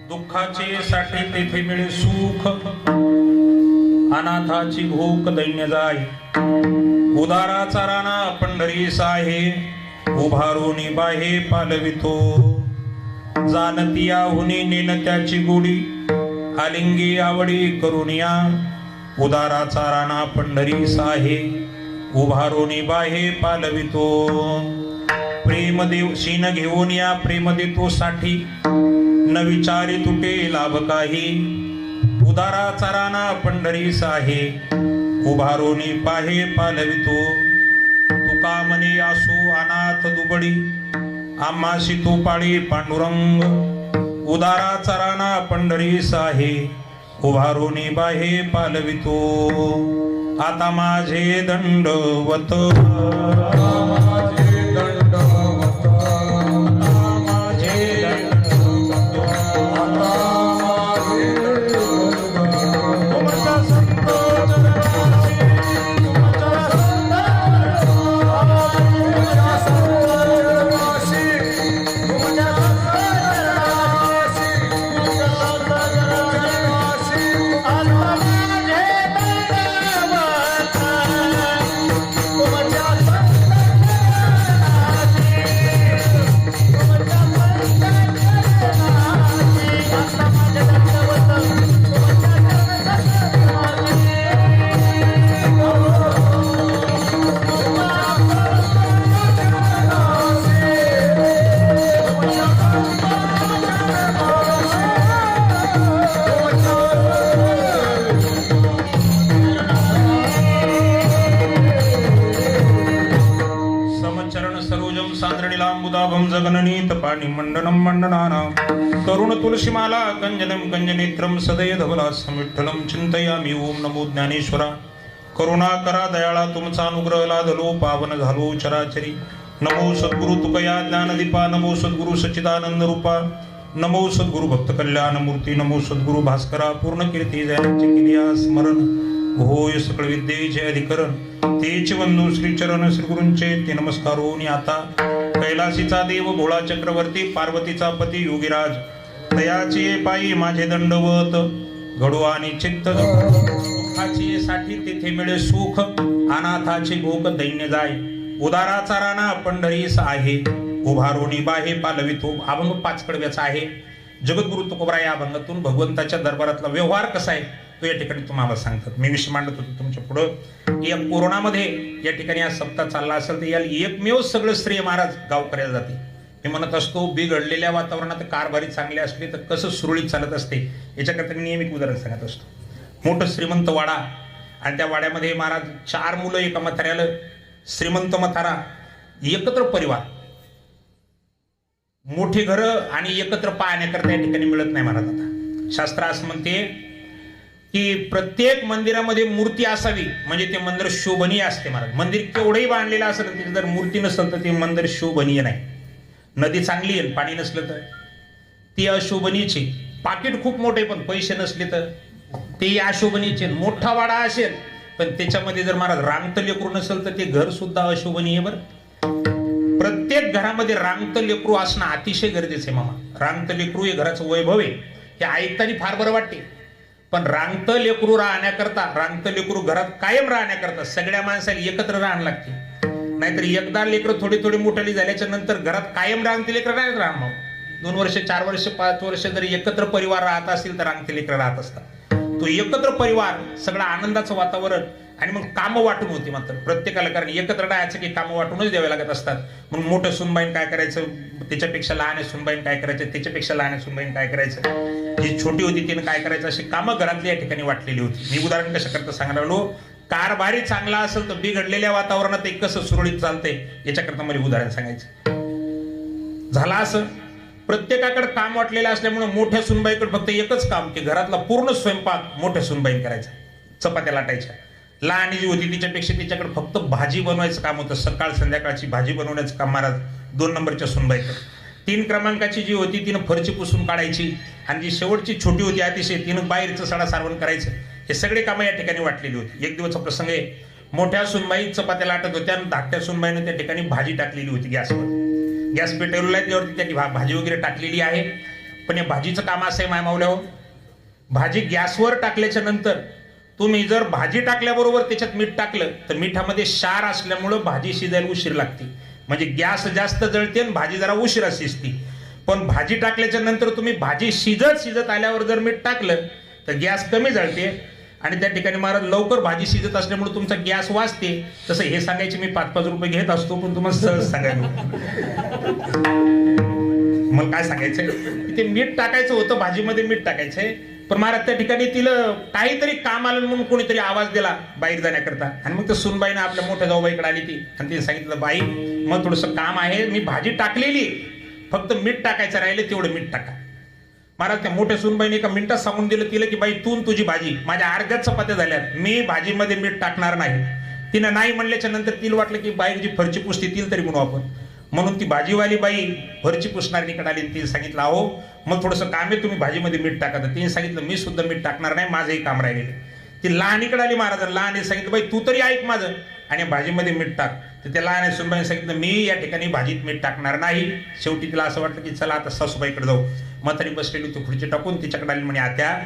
दुःखाचे साठी तेथे मिळे सुख, अनाथाची भूक दैन्य जाय. उदाराचा राणा पंढरीस आहे, उभारोनी बाहे पालवितो. जाणतिया हुनी नेनत्याची गोडी, आलिंगी आवडी करुनिया. उदाराचा राणा पंढरीस आहे, उभारोनी बाहे पालवितो. प्रेम देव शीन घेऊन या प्रेम देतो साठी, न विचारी तुटे लाभ काही. उदाराचा राणा पंढरीस आहे, उभारोनी पाहे पालवितो. तुका मने आसो अनाथ दुबडी, आम्हाशी तो पाळी पांडुरंग. उदाराचा राणा पंढरीस आहे, उभारोनी बाहे पालवितो. आता माझे दंडवत, जगननीत पाणी मंडनम मंडनाना. करुण तुलसीमाला कंजनम कंजनेत्रम सदय धवलासं विठ्ठलम चिंतयामि. ओम नमो ज्ञानेश्वरा. करुणा करा दयाळा तुमचा अनुग्रह लादलो, पावन झालो चराचरी. नमो सद्गुरु तुकया ज्ञानदीपा, नमो सद्गुरु सच्चिदानंद रूपा, नमो सद्गुरु भक्त कल्याण मूर्ती, नमो सद्गुरु भास्करा. पूर्ण कीर्ती जयांचे केलिया स्मरण, होय सकळ विद्येचे अधिकरण. तेच वंदू श्री चरण श्री गुरूंचे ते नमस्कारो. आता कैलासीचा देव भोळा चक्रवर्ती, पार्वतीचा पती योगीराज, तयाचे पायी माझे दंडवत. घडू आणि चित्त दुःखाची साठी तेथे मिळे सुख, अनाथाची भूक दैन्य जाय. उदाराचा राणा पंढरीस आहे, उभारोनी बाहे पालवितो. अभंग 5 कडव्याचा आहे. जगद्गुरु तुकोबराय या अभंगातून भगवंताच्या दरबारातला व्यवहार कसा आहे तो या ठिकाणी तुम्हाला सांगतात. मी विषय मांडत होतो तुमच्या पुढं. या कोरोनामध्ये या ठिकाणी हा सप्ताह चालला असेल तर याला एकमेव सगळं श्रेय महाराज गावकऱ्याला जाते. मी म्हणत असतो, बिघडलेल्या वातावरणात कारभारी चांगली असली तर कसं सुरळीत चालत असते याच्याकरता मी नेहमी उदाहरण सांगत असतो. मोठं श्रीमंत वाडा आणि त्या वाड्यामध्ये महाराज 4 मुलं एका म्हाताऱ्याला, श्रीमंत म्हातारा, एकत्र परिवार, मोठी घरं आणि एकत्र पाहण्याकरता या ठिकाणी मिळत नाही महाराज. आता शास्त्र असं म्हणते की प्रत्येक मंदिरामध्ये मूर्ती असावी म्हणजे ते मंदिर शोभनीय असते महाराज. मंदिर केवढंही बांधलेलं असेल तिथे जर मूर्ती नसेल तर ते मंदिर शोभनीय नाही. नदी चांगली आहे पाणी नसलं तर ती अशोभनीयची. पाकिट खूप मोठे पण पैसे नसले तर ते अशोभनीयचे. मोठा वाडा असेल पण त्याच्यामध्ये जर महाराज रांगत लेकरू नसेल तर ते घर सुद्धा अशोभनीय. बरं, प्रत्येक घरामध्ये रांगत लेकरू असणं अतिशय गरजेचं आहे मामा. रांगत लेकरू हे घराचं वैभव आहे. हे ऐकताना फार बरं वाटते, पण रांगत लेकरू राहण्याकरता, रांगत लेकरू घरात कायम राहण्याकरता सगळ्या माणसाला एकत्र राहायला लागते. नाहीतर एकदा लेकरं थोडी थोडी मोठाली झाल्याच्या नंतर घरात कायम रांगती लेकरं नाही राहणार. 2 वर्ष 4 वर्ष 5 वर्ष जरी एकत्र परिवार राहत असतील तर रांगती लेकरं राहत असतात. तो एकत्र परिवार सगळं आनंदाचं वातावरण आणि मग कामं वाटून होती. मात्र प्रत्येकाला, कारण एकत्र राहायचं की कामं वाटूनच द्यावे लागत असतात. म्हणून मोठं सुनबाईन काय करायचं, त्याच्यापेक्षा लहान सुनबाईन काय करायचं, त्याच्यापेक्षा लहान सुनबाईन काय करायचं, जी छोटी होती तिने काय करायचं, अशी कामं घरातली या ठिकाणी वाटलेली होती. मी उदाहरण कशा करता सांगणार आलो. कारभारी चांगला असेल तर बिघडलेल्या वातावरणात एक कसं सुरळीत चालतंय याच्याकरता मला उदाहरण सांगायचं. झाला असं, प्रत्येकाकडे काम वाटलेलं असल्यामुळे मोठ्या सुनबाईकडे फक्त एकच काम की घरातला पूर्ण स्वयंपाक मोठ्या सुनबाईन करायचा, चपात्या लाटायच्या. लहान जी होती तिच्यापेक्षा तिच्याकडे फक्त भाजी बनवायचं काम होतं. सकाळ संध्याकाळची भाजी बनवण्याचं काम महाराज 2 नंबरच्या सुनबाईकडे. 3 क्रमांकाची जी होती तिनं फरची पुसून काढायची आणि जी शेवटची छोटी होती अतिशय तिनं बाहेरचं सडा सारवण करायचं. हे सगळे कामं या ठिकाणी वाटलेली होती. एक दिवसचा प्रसंग आहे. मोठ्या सुनबाई चपात्या लाटत होत्या आणि धाकट्या सुनबाईनं त्या ठिकाणी भाजी टाकलेली होती गॅसवर. गॅस पेटवलेला आहे त्यावरती त्यांनी भाजी वगैरे टाकलेली आहे. पण या भाजीचं काम असं आहे माय मावल्यावर, भाजी गॅसवर टाकल्याच्या नंतर तुम्ही जर भाजी टाकल्याबरोबर त्याच्यात मीठ टाकलं तर मिठामध्ये क्षार असल्यामुळं भाजी शिजायला उशीर लागते, म्हणजे गॅस जास्त जळते आणि भाजी जरा उशिरा शिजते. पण भाजी टाकल्याच्या नंतर तुम्ही भाजी शिजत आल्यावर जर मीठ टाकलं तर गॅस कमी जळते आणि त्या ठिकाणी महाराज लवकर भाजी शिजत असल्यामुळे तुमचा गॅस वाचते. तसं हे सांगायचे मी 5-5 रुपये घेत असतो, पण तुम्हाला सहज सांगायला मला काय सांगायचंय, ते मीठ टाकायचं होतं, भाजीमध्ये मीठ टाकायचंय. पण महाराज त्या ठिकाणी तिला काहीतरी काम आलं म्हणून कोणीतरी आवाज दिला बाहेर जाण्याकरता, आणि मग त्या सुनबाईनं आपल्या मोठ्या जाऊबाईकडे आली ती आणि तिने सांगितलं, बाई मग थोडंसं काम आहे, मी भाजी टाकलेली, फक्त मीठ टाकायचं राहिले, तेवढं मीठ टाका. महाराज त्या मोठ्या सुनबाईने एका मिनिटात सांगून दिलं तिला की बाई तू तुझी भाजी, माझ्या अर्ध्याच चपात्या झाल्यात, मी भाजीमध्ये मीठ टाकणार नाही. तिनं नाही म्हणल्याच्या नंतर तिला वाटलं की बाईची फरची पुसती तिला तरी म्हणू आपण, म्हणून ती भाजीवाली बाई फरची पुसणारीकडे आली आणि तिने सांगितलं, अहो मग थोडंसं काम आहे, तुम्ही भाजीमध्ये मीठ टाका. तर तिने सांगितलं, मी सुद्धा मीठ टाकणार नाही, माझंही काम राहिलेलं. ती लहानीकडे आली महाराज, लहाने सांगितलं, बाई तू तरी ऐक माझं आणि भाजीमध्ये मीठ टाक. तर त्या लहान सुनबाईने सांगितलं, मी या ठिकाणी भाजीत मीठ टाकणार नाही. शेवटी तिला असं वाटलं की चला आता सासूबाईकडे जाऊ. म्हातारी बसलेली ती खुर्ची टाकून तिच्याकडे आली, म्हणे आत्या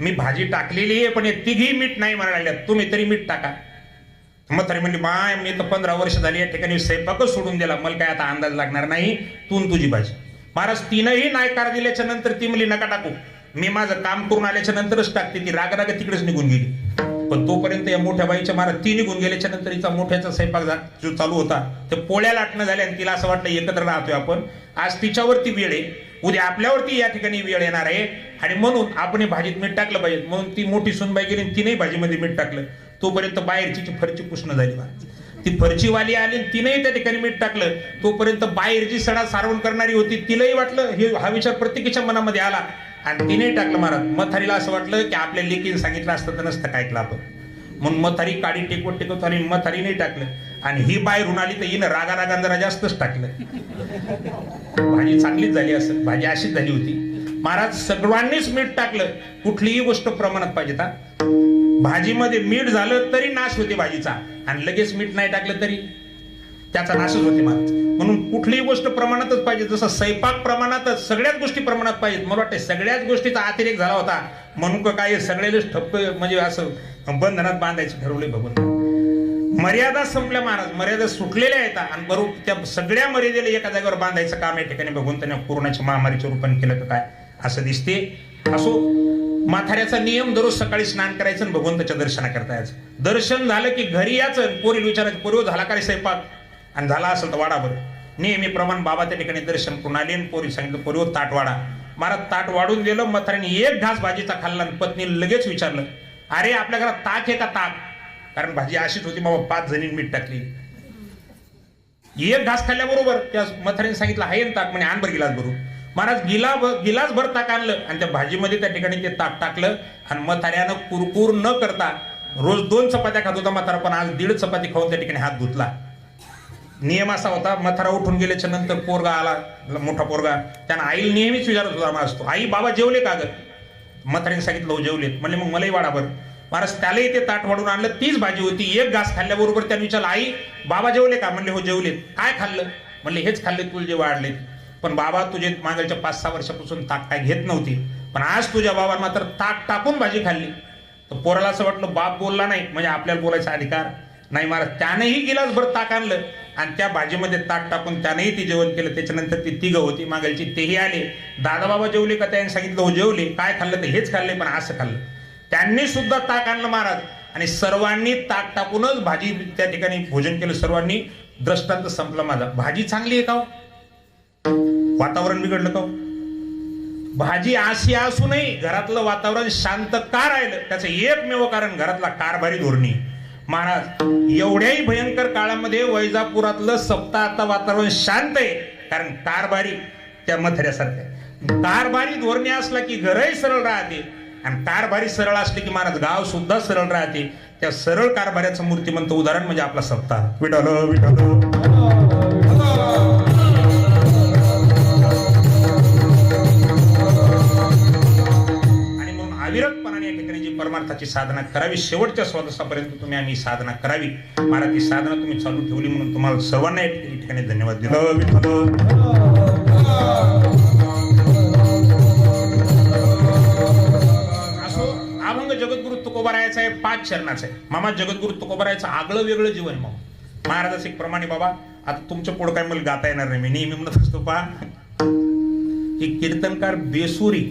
मी भाजी टाकलेली आहे, पण तिघी मीठ नाही म्हणायला, तुम्ही तरी मीठ टाका. म्हातारी म्हणली, माय मी तर 15 वर्ष झाली या ठिकाणी स्वयंपाकच सोडून दिला, मला काय आता अंदाज लागणार नाही, तू तुझी भाजी. महाराज तिनंही नायकार दिल्याच्या नंतर ती म्हणली, नका टाकू, मी माझं काम करून आल्याच्या नंतरच टाकते. ती राग तिकडेच निघून गेली. पण तोपर्यंत या मोठ्या बाईच्या महाराज ती निघून गेल्याच्या नंतर हिचा मोठ्याचा स्वयंपाक जो चालू होता ते पोळ्या लाटणं झाल्या आणि तिला असं वाटलं एकत्र राहतोय आपण, आज तिच्यावरती वेळ आहे, उद्या आपल्यावरती या ठिकाणी वेळ येणार आहे, आणि म्हणून आपण भाजीत मीठ टाकलं पाहिजे. म्हणून ती मोठी सुनबाई गेली आणि तिनेही भाजीमध्ये मीठ टाकलं. तोपर्यंत बाहेरची फरची पुसणं झाली. ती फरचीवाली आली आणि तिनेही त्या ठिकाणी मीठ टाकलं. तोपर्यंत बाहेरची सडा सारवण करणारी होती, तिलाही वाटलं हे हा विचार प्रत्येकीच्या मनामध्ये आला आणि तिनेही टाकलं. महाराज म्हातारीला असं वाटलं की आपल्या लेकीने सांगितलं असतं तर नसतं काय ऐकलं आपण, म्हणून म्हातारी काडी टेकवत आली, म्हातारीने टाकलं. आणि ही बाहेरून आली तर हिनं रागा जरा जास्तच टाकलं. भाजी चांगलीच झाली असं, भाजी अशीच झाली होती. महाराज सर्वांनीच मीठ टाकलं, कुठलीही गोष्ट प्रमाणात पाहिजे. भाजीमध्ये मीठ झालं तरी नाश होते भाजीचा, आणि लगेच मीठ नाही टाकलं तरी त्याचा नाशच होते महाराज. म्हणून कुठलीही गोष्ट प्रमाणातच पाहिजे. जसं स्वयंपाक प्रमाणातच, सगळ्याच गोष्टी प्रमाणात पाहिजेत. मला वाटतं सगळ्याच गोष्टीचा अतिरेक झाला होता म्हणून काय सगळ्यालाच ठप्प म्हणजे असं बंधनात बांधायचं ठरवले भगवंत. मर्यादा संपल्या महाराज, मर्यादा सुटलेल्या आहेत आणि बरोबर त्या सगळ्या मर्यादेला एका जागेवर बांधायचं काम या ठिकाणी भगवंताने कोरोनाच्या महामारीच्या रूपाने केलं का काय असं दिसते. असो, म्हाताऱ्याचा नियम दररोज सकाळी स्नान करायचं आणि भगवंताच्या दर्शनाकरता यायचं. दर्शन झालं की घरी यायचं, पोरीला विचारायचं, पोरी झाला का रे स्वयंपाक, आणि झाला असेल तर वाडाभर. नेहमीप्रमाणे बाबा त्या ठिकाणी दर्शन करून आले आणि पोरी सांगितलं, पोरीवर ताट वाढा. महाराज ताट वाढून दिलं. म्हाताऱ्याने एक घास भाजीचा खाल्ला आणि पत्नीला लगेच विचारलं, अरे आपल्या घरात ताक आहे का ताक, कारण भाजी अशीच होती बाबा, 5 जणींनी मीठ टाकली. एक घास खाल्ल्याबरोबर त्या म्हाताऱ्याने सांगितलं, आहे ताक, म्हणे आण बरं गिलास भरून. महाराज गिलास भर ताक आणलं आणि त्या भाजीमध्ये त्या ठिकाणी ते ताक टाकलं आणि म्हाताऱ्यानं कुरकुर न करता, रोज 2 चपात्या खात होता म्हातारा, पण आज 1.5 चपाती खाऊन त्या ठिकाणी हात धुतला. नियम असा होता, म्हातारा उठून गेल्याच्या नंतर पोरगा आला, मोठा पोरगा, त्यानं आईला नेहमीच विचारत होता असतो, आई बाबा जेवले का ग. म्हाताऱ्याने सांगितलं, हो जेवलेत. म्हणले मग मलाही वाढा बरं. महाराज त्यालाही ते ताट वाढून आणलं, तीच भाजी होती. एक घास खाल्ल्याबरोबर त्याने विचारलं, आई बाबा जेवले का. म्हणले हो जेवलेत. काय खाल्लं. म्हणले हेच खाल्ले तुला जे वाढले. पण बाबा तुझे मागच्या 5-6 वर्षापासून ताक काय घेत नव्हती, पण आज तुझ्या बाबा मात्र ताक टाकून भाजी खाल्ली. तर पोराला असं वाटलं बाप बोलला नाही म्हणजे आपल्याला बोलायचा अधिकार नाही. महाराज त्यानेही गिलासभर ताक आणलं आणि त्या भाजीमध्ये ताक टाकून त्यानेही ती जेवण केलं. त्याच्यानंतर ती तिघं होती मागलची, तेही आले. दादा बाबा जेवले का. त्याने सांगितलं हो जेवले. काय खाल्लं तर हेच खाल्ले, पण असं खाल्लं. त्यांनी सुद्धा ताक आणलं महाराज आणि सर्वांनी ताक टाकूनच भाजी त्या ठिकाणी भोजन केलं. सर्वांनी. दृष्टांत संपला माझा. भाजी चांगली आहे का, वातावरण बिघडलं का. भाजी अशी असूनही घरातलं वातावरण शांत का राहिलं, त्याचं एकमेव कारण घरातला कारभारी धोरणी. महाराज एवढ्याही भयंकर काळामध्ये वैजापुरातलं सप्ताह आता वातावरण शांत आहे, कारण कारभारी त्या म्हाताऱ्यासारख्या. कारभारी धोरणे असला की घरही सरळ राहते आणि कारभारी सरळ असले की महाराज गाव सुद्धा सरळ राहते. त्या सरळ कारभाऱ्याचं मूर्तिमंत उदाहरण म्हणजे आपला सप्ताह. विठ्ठल विठ्ठल. अविरतपणाने या ठिकाणी जी परमार्थाची साधना करावी, शेवटच्या श्वासापर्यंत तुम्ही आम्ही साधना करावी. मला ती साधना तुम्ही चालू ठेवली म्हणून तुम्हाला सर्वांना या ठिकाणी धन्यवाद दिला. तुकोबारायचं आहे 5 चरणाचं आहे. मामा जगद्गुरु तुकोबारायचं आगळं वेगळं जीवन मामा. महाराजाचं एक प्रमाणे बाबा आता तुमच्या पुढं काय मला गाता येणार नाही. मी नेहमी म्हणत असतो पहा की कीर्तनकार बेसुरी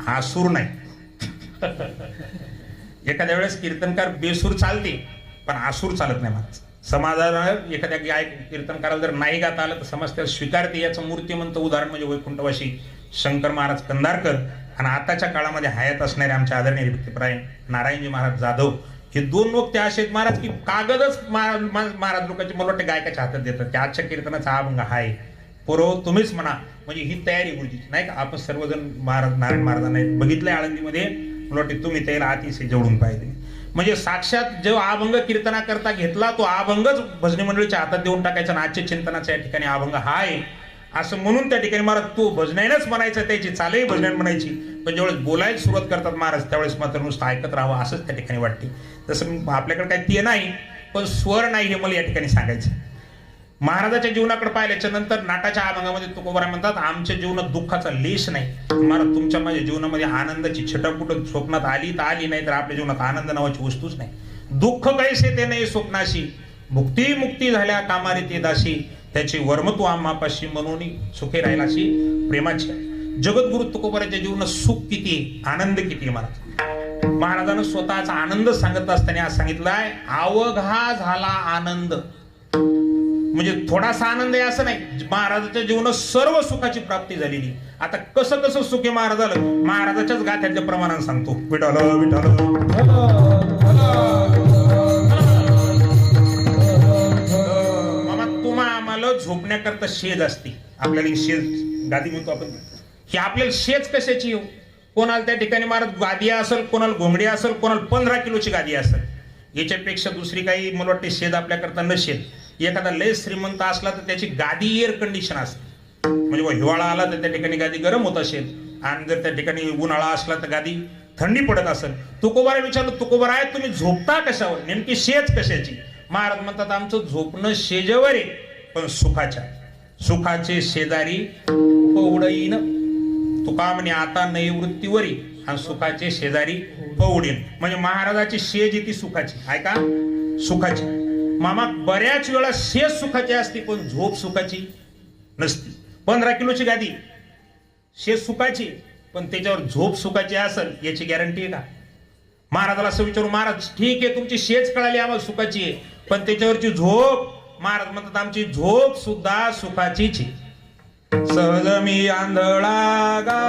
आसूर नाही. एखाद्या वेळेस कीर्तनकार बेसूर चालते पण आसूर चालत नाही महाराज. समाजानं एखाद्या गायक कीर्तनकाराला जर नाही गाता आलं तर समाज त्याला स्वीकारते. याचं मूर्तिमंत उदाहरण म्हणजे वैकुंठवासी शंकर महाराज कंधारकर आणि आताच्या काळामध्ये हयात असणारे आमचे आदरणीय व्यक्तिप्राय नारायणजी महाराज जाधव. हे 2 वक्ते असे आहेत महाराज की कागदच महाराज लोकांची मला वाटतं गायकाच्या हातात देतात की आजच्या कीर्तनाचा हा अभंग हाय पुरव तुम्हीच म्हणा. म्हणजे ही तयारी गुरुजीची नाही का. आपण सर्वजण महाराज नारायण महाराजांना बघितलंय आळंदीमध्ये. मला वाटते तुम्ही त्याला अतिशय जवळून पाहिजे. म्हणजे साक्षात जो अभंग कीर्तना करता घेतला तो अभंगच भजनी मंडळीच्या हातात देऊन टाकायचा. आणि आजच्या चिंतनाचा या ठिकाणी अभंग हाय असं म्हणून त्या ठिकाणी महाराज तो भजनायलाच म्हणायचं. त्याची चालही भजनायला म्हणायची. पण ज्यावेळेस बोलायला सुरुवात करतात महाराज त्यावेळेस मात्र नुसतं ऐकत राहावं असंच त्या ठिकाणी वाटते. तसं आपल्याकडे काही ते नाही पण स्वर नाही हे मला या ठिकाणी सांगायचं. महाराजाच्या जीवनाकडे पाहिल्याच्या नंतर नाटाच्या अभंगामध्ये तुकोबाराय म्हणतात आमच्या जीवनात दुःखाचा लेश नाही. महाराज तुमच्या माझ्या जीवनामध्ये आनंदाची छटापुट स्वप्नात आली तर आली नाही तर आपल्या जीवनात आनंद नावाची वस्तूच नाही. दुःख कैसे ते नाही स्वप्नाशी भुक्ती मुक्ती झाल्या कामारी ते दाशी त्याची वर्मत्व आम्हापाशी म्हणून सुखी राहिलाशी प्रेमाची. जगद्गुरु तुकोबाराच्या जीवनात सुख किती आनंद किती महाराज. महाराजांना स्वतःचा आनंद सांगत असताना आज सांगितलाय अवघा झाला आनंद. म्हणजे थोडासा आनंद आहे असं नाही. महाराजाच्या जीवनात सर्व सुखाची प्राप्ती झालेली. आता कसं कसं सुखी महाराज झालं महाराजाच्याच गाथ्याच्या प्रमाणात सांगतो. विठ्ठल विठ्ठल मामा तुम्हा आम्हाला झोपण्याकरता शेज असते. आपल्याला शेज गादी म्हणतो आपण. ही आपल्याला शेज कशाची येऊ. कोणाला त्या ठिकाणी महाराज गादी असेल कोणाला घोंगडी असेल कोणाला 15 किलोची गादी असेल. याच्यापेक्षा दुसरी काही मला वाटते शेज आपल्याकरता नसेल. एखादा लय श्रीमंत असला तर त्याची गादी एअर कंडिशन असते. म्हणजे हिवाळा आला तर त्या ठिकाणी गादी गरम होत असेल आणि जर त्या ठिकाणी उन्हाळा असला तर गादी थंडी पडत असेल. तुकोबाराय विचारलं तुकोबाराय तुम्ही झोपता कशावर नेमकी शेज कशाची. महाराज म्हणतात आमचं झोपणं शेजेवर आहे पण सुखाच्या. सुखाचे शेजारी पवडईन तुका म्हणे आता नैवृत्तीवरी आणि सुखाचे शेजारी पवडीन. म्हणजे महाराजाची शेज ती सुखाची. ऐका सुखाची. मामा बऱ्याच वेळा शेज सुखाची असते पण झोप सुखाची नसती. 15 किलोची गादी शेज सुखाची पण त्याच्यावर झोप सुखाची असेल याची गॅरंटी आहे का. महाराजाला असं विचारू महाराज ठीक आहे तुमची शेज कळाली आम्हाला सुखाची आहे पण त्याच्यावरची झोप. महाराज म्हणतात आमची झोप सुद्धा सुखाचीच आहे. सहज मी आंधळा गा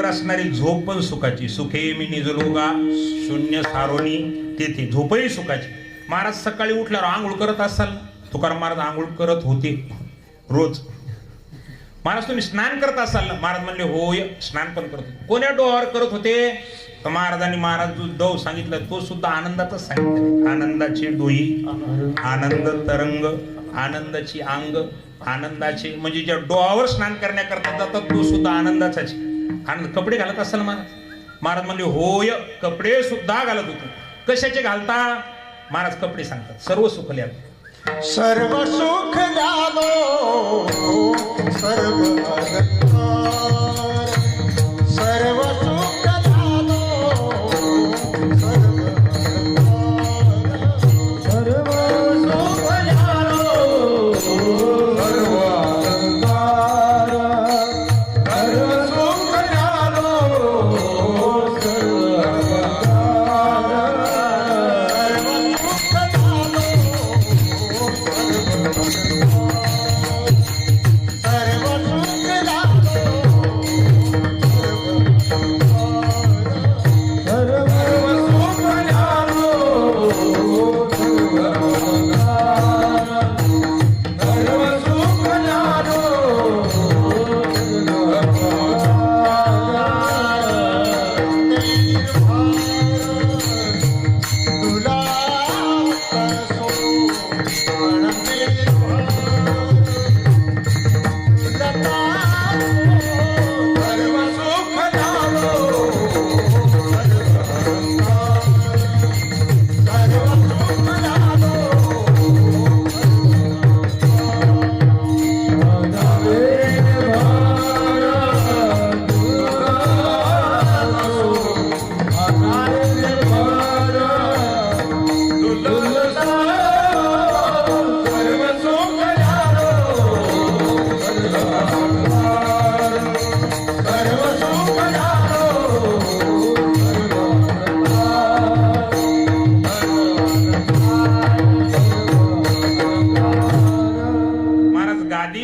असणारी झोप पण सुखाची. सुखे मी निजलोगा शून्य सारोनी तेथे झोपही सुखाची. महाराज सकाळी उठल्यावर आंघोळ करत असाल. तुकाराम महाराज आंघोळ करत होते रोज. महाराज तुम्ही स्नान करत असाल ना. महाराज म्हणले होय स्नान पण करत होते. कोण्या डोहावर करत होते तर महाराजांनी महाराज जो डव सांगितलं तो सुद्धा आनंदातच सांगितलं. आनंदाचे डोई आनंद तरंग आनंदाची अंग, आनंदाचे म्हणजे ज्या डोहावर स्नान करण्याकरता जातात तो सुद्धा आनंदाचाच आनंद. कपडे घालत असाल महाराज? महाराज म्हणले होय, कपडे सुद्धा घालत होतो. कशाचे घालता? महाराज कपडे सांगतात सर्व सुख ल्यालो, सर्व सुख ल्यालो, सर्व अलंकार, सर्व सुख ल्यालो, सर्व अलंकार, सर्व सुख ल्यालो, सर्व अलंकार, सर्व सुख ल्यालो, सर्व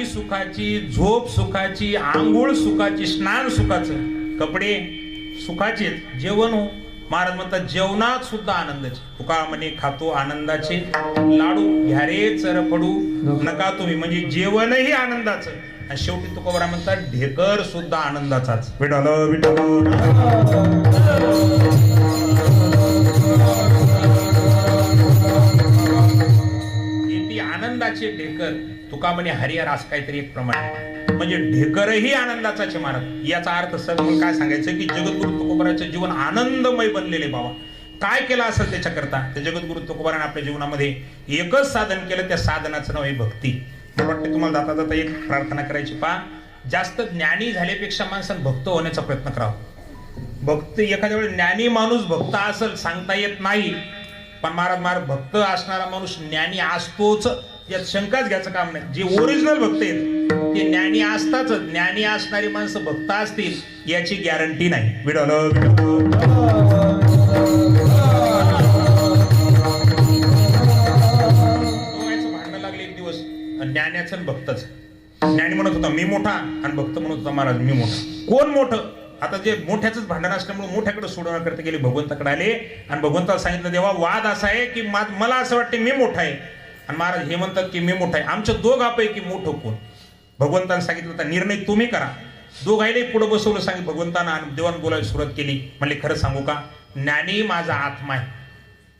सुखाची, झोप सुखाची, आंघोळ सुखाची, स्नान सुखाचं, कपडे सुखाचे, जेवण हो. महाराज म्हणतात जेवणात सुद्धा आनंदाचे. तुका म्हणे खातो आनंदाचे लाडू, घ्या रे चरपडू नका तुम्ही, म्हणजे जेवणही आनंदाचं. आणि शेवटी तुकोबरा म्हणतात ढेकर सुद्धा आनंदाचाच. विठ्ठल विठ्ठल. आनंदाचे ढेकर तुका म्हणे हरिहर असं काहीतरी एक प्रमाण, म्हणजे ढेकरही आनंदाचाचे महाराज. याचा अर्थ सर काय सांगायचं की जगद्गुरु तुकोबराचं जीवन आनंदमय बनलेले बाबा. काय केलं असेल त्याच्याकरता? त्या जगद्गुरु तुकोबराने आपल्या जीवनामध्ये एकच साधन केलं, त्या साधनाचं नाव आहे भक्ती. मला वाटतं तुम्हाला जाता जाता एक प्रार्थना करायची. पहा, जास्त ज्ञानी झाल्यापेक्षा माणसानं भक्त होण्याचा प्रयत्न करावा. भक्त एखाद्या वेळेस ज्ञानी माणूस भक्त असेल सांगता येत नाही, पण महाराज भक्त असणारा माणूस ज्ञानी असतोच, यात शंकाच घ्यायचं काम नाही. जे ओरिजिनल भक्त आहेत ते ज्ञानी असताच. ज्ञानी असणारी माणसं भक्त असतील याची गॅरंटी नाही. भांडणं लागले एक दिवस, ज्ञानाचं आणि भक्तच. ज्ञानी म्हणत होता मी मोठा आणि भक्त म्हणत होता महाराज मी मोठा. कोण मोठं? आता जे मोठ्याच भांडण असल्यामुळे मोठ्याकडे सोडवण्याकरता गेले, भगवंताकडे आले आणि भगवंताला सांगितलं देवा वाद असा आहे की मला असं वाटतं मी मोठा आहे आणि महाराज हे म्हणतात की मी मोठा आहे. आमच्या दोघांपैकी मोठं कोण? भगवंताने सांगितलं तर निर्णय तुम्ही करा. दोघांनाही पुढे बसवलं, सांगितलं भगवंतानं आणि देवान बोलायला सुरुवात केली. म्हणले खरं सांगू का, ज्ञानी माझा आत्मा आहे.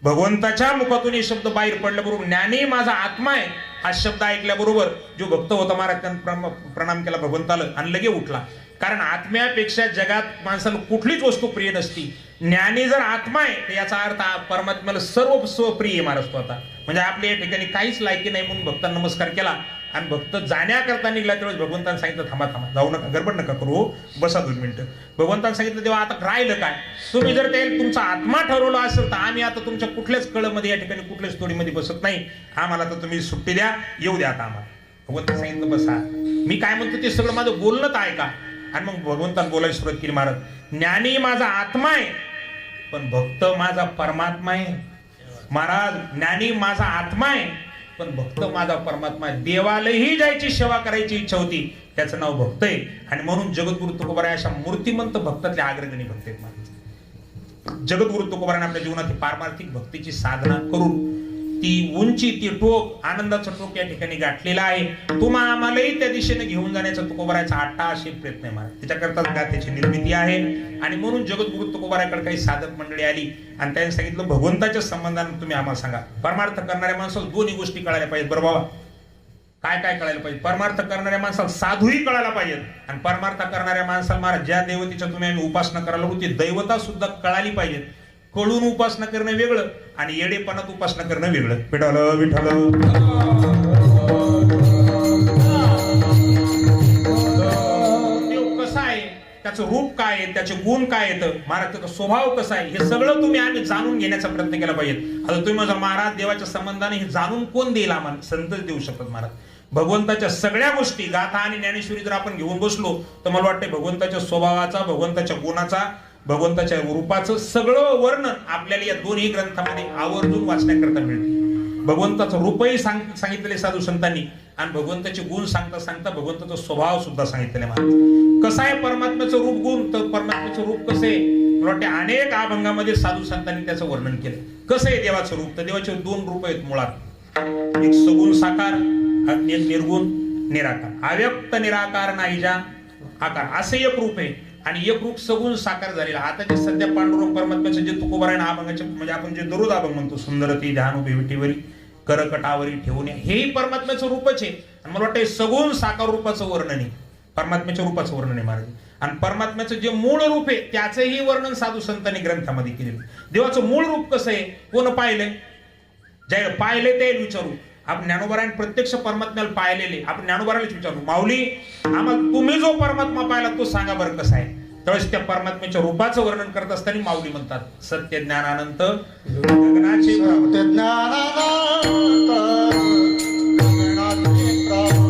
भगवंताच्या मुखातून हे शब्द बाहेर पडल्याबरोबर ज्ञानी माझा आत्मा आहे हा शब्द ऐकल्याबरोबर जो भक्त होता महाराज त्यानं प्रणाम केला भगवंताला आणि लगे उठला. कारण आत्म्यापेक्षा जगात माणसाला कुठलीच वस्तू प्रिय नसती. ज्ञानी जर आत्मा आहे तर याचा अर्थ परमात्म्याला सर्व स्वप्रिय महाराज तो आता. म्हणजे आपल्या या ठिकाणी काहीच लायकी नाही म्हणून भक्तांना नमस्कार केला आणि भक्त जाण्याकरता निघला त्यावेळेस भगवंतांनी सांगितलं थांबा थांबा, जाऊ नका, गडबड नका करू, बसा 2 मिनिटं. भगवंतांनी सांगितलं तेव्हा आता राहिलं काय? तुम्ही जर ते तुमचा आत्मा ठरवला असेल तर आम्ही आता तुमच्या कुठल्याच कळमध्ये या ठिकाणी कुठल्याच तोडीमध्ये बसत नाही. आम्हाला तर तुम्ही सुट्टी द्या, येऊ द्या आता आम्हाला. भगवंतांनी सांगितलं बसा, मी काय म्हणतो ते सगळं माझं बोलणं तर ऐका. आणि मग भगवंतांनी बोलायला सुरुवात केली. महाराज ज्ञानी माझा आत्मा आहे पण भक्त माझा परमात्मा आहे. महाराज ज्ञानी माझा आत्मा आहे पण भक्त माझा परमात्मा आहे. देवालाही जायची सेवा करायची इच्छा होती, त्याचं नाव भक्त आहे. आणि म्हणून जगद्गुरु तुकोबाराय अशा मूर्तिमंत भक्तातले अग्रगणी भक्त आहेत महाराज. जगद्गुरु तुकोबाराने आपल्या जीवनात पारमार्थिक भक्तीची साधना करून ती उंची, ती टोक, आनंदाचं टोक या ठिकाणी गाठलेला आहे. तुम्हा आम्हालाही त्या दिशेने घेऊन जाण्याचा तुकोबारायचा अट्टाहासी प्रयत्न आहे महाराज. त्याच्याकरता त्याची निर्मिती आहे. आणि म्हणून जगद्गुरु तुकोबारायकडे काही साधक मंडळी आली आणि त्यांनी सांगितलं भगवंताच्या संबंधाने तुम्ही आम्हाला सांगा. परमार्थ करणाऱ्या माणसाला 2 गोष्टी कळायला पाहिजेत बरं बाबा. काय काय कळायला पाहिजे? परमार्थ करणाऱ्या माणसाला साधूही कळायला पाहिजेत आणि परमार्थ करणाऱ्या माणसाला महाराज ज्या देवतेच्या तुम्ही आम्ही उपासना करायला लागलो ती दैवता सुद्धा कळाली पाहिजेत. कळून उपासना करणं वेगळं आणि येडेपणात उपासना करणं वेगळं. विठ्ठल विठ्ठल देव कसा आहे, त्याचं रूप काय आहे, त्याचे गुण काय आहेत, महाराज त्याचा स्वभाव कसा आहे, हे सगळं तुम्ही आम्ही जाणून घेण्याचा प्रयत्न केला पाहिजे. आता तुम्ही माझा महाराज देवाच्या संबंधाने हे जाणून कोण देईल? आम्हाला संतच देऊ शकतात महाराज. भगवंताच्या सगळ्या गोष्टी गाथा आणि ज्ञानेश्वरी जर आपण घेऊन बसलो तर मला वाटतं भगवंताच्या स्वभावाचा, भगवंताच्या गुणाचा, भगवंताच्या रूपाचं सगळं वर्णन आपल्याला या दोन्ही ग्रंथामध्ये आवर्जून वाचण्याकरता मिळते. भगवंताचं रूपही सांगितलेले साधू संतांनी आणि भगवंताचे गुण सांगता सांगता भगवंताचा स्वभाव सुद्धा सांगितलेला महाराज. कसं आहे परमात्म्याचं रूप गुण? तर परमात्म्याचं रूप कसं आहे मला वाटते अनेक अभंगामध्ये साधू संतांनी त्याचं वर्णन केलं. कसं आहे देवाचं रूप? तर देवाचे दोन रूप आहेत मुळात. एक सगुण साकार आणि एक निर्गुण निराकार. अव्यक्त निराकार नाहीजा आकार असे एक रूप आहे आणि एक रूप सगुण साकार झालेला. आता जे सध्या पांडुरंग परमात्म्याचं जे तुकोबारायण अभंगाचे म्हणजे आपण जे दररोज अभंग म्हणतो, सुंदरती ध्यान उभी विटीवरी करकटावरी ठेवून, हेही परमात्म्याचं रूपच आहे. आणि मला वाटतं सगुण साकार रूपाचं वर्णन आहे, परमात्म्याच्या रूपाचं वर्णन आहे महाराज. आणि परमात्म्याचं जे मूळ रूप आहे त्याचंही वर्णन साधू संतांनी ग्रंथामध्ये केलेलं. देवाचं मूळ रूप कसं आहे? कोण पाहिलंय? ज्या पाहिलंय ते विचारू. आपण ज्ञानोबारायण प्रत्यक्ष परमात्म्याला पाहिलेले, आपण ज्ञानोबारायलाच विचारू, माऊली आम्हाला तुम्ही जो परमात्मा पाहिला तो सांगा बरं कसा आहे. त्यावेळेस त्या परमात्म्याच्या रूपाचं वर्णन करत असताना माऊली म्हणतात सत्य ज्ञानानंत गगनाचे सत्य ज्ञानानंत गगनाचे प्राण,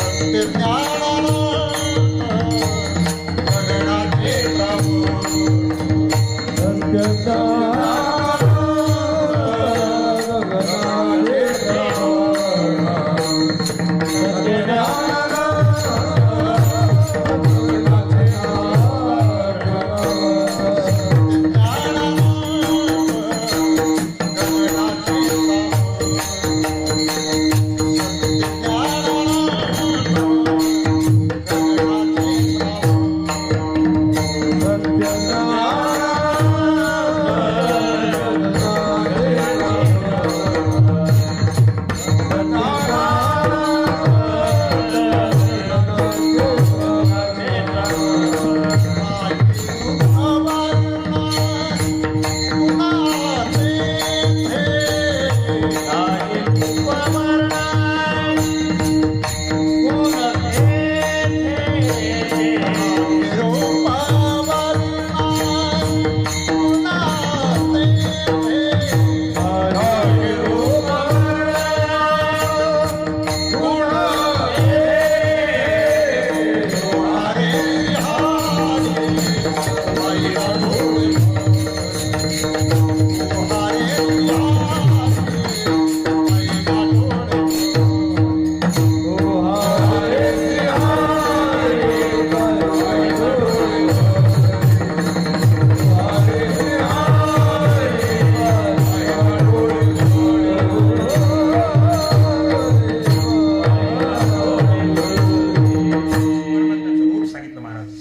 सत्य ज्ञानानंत गगनाचे प्राण,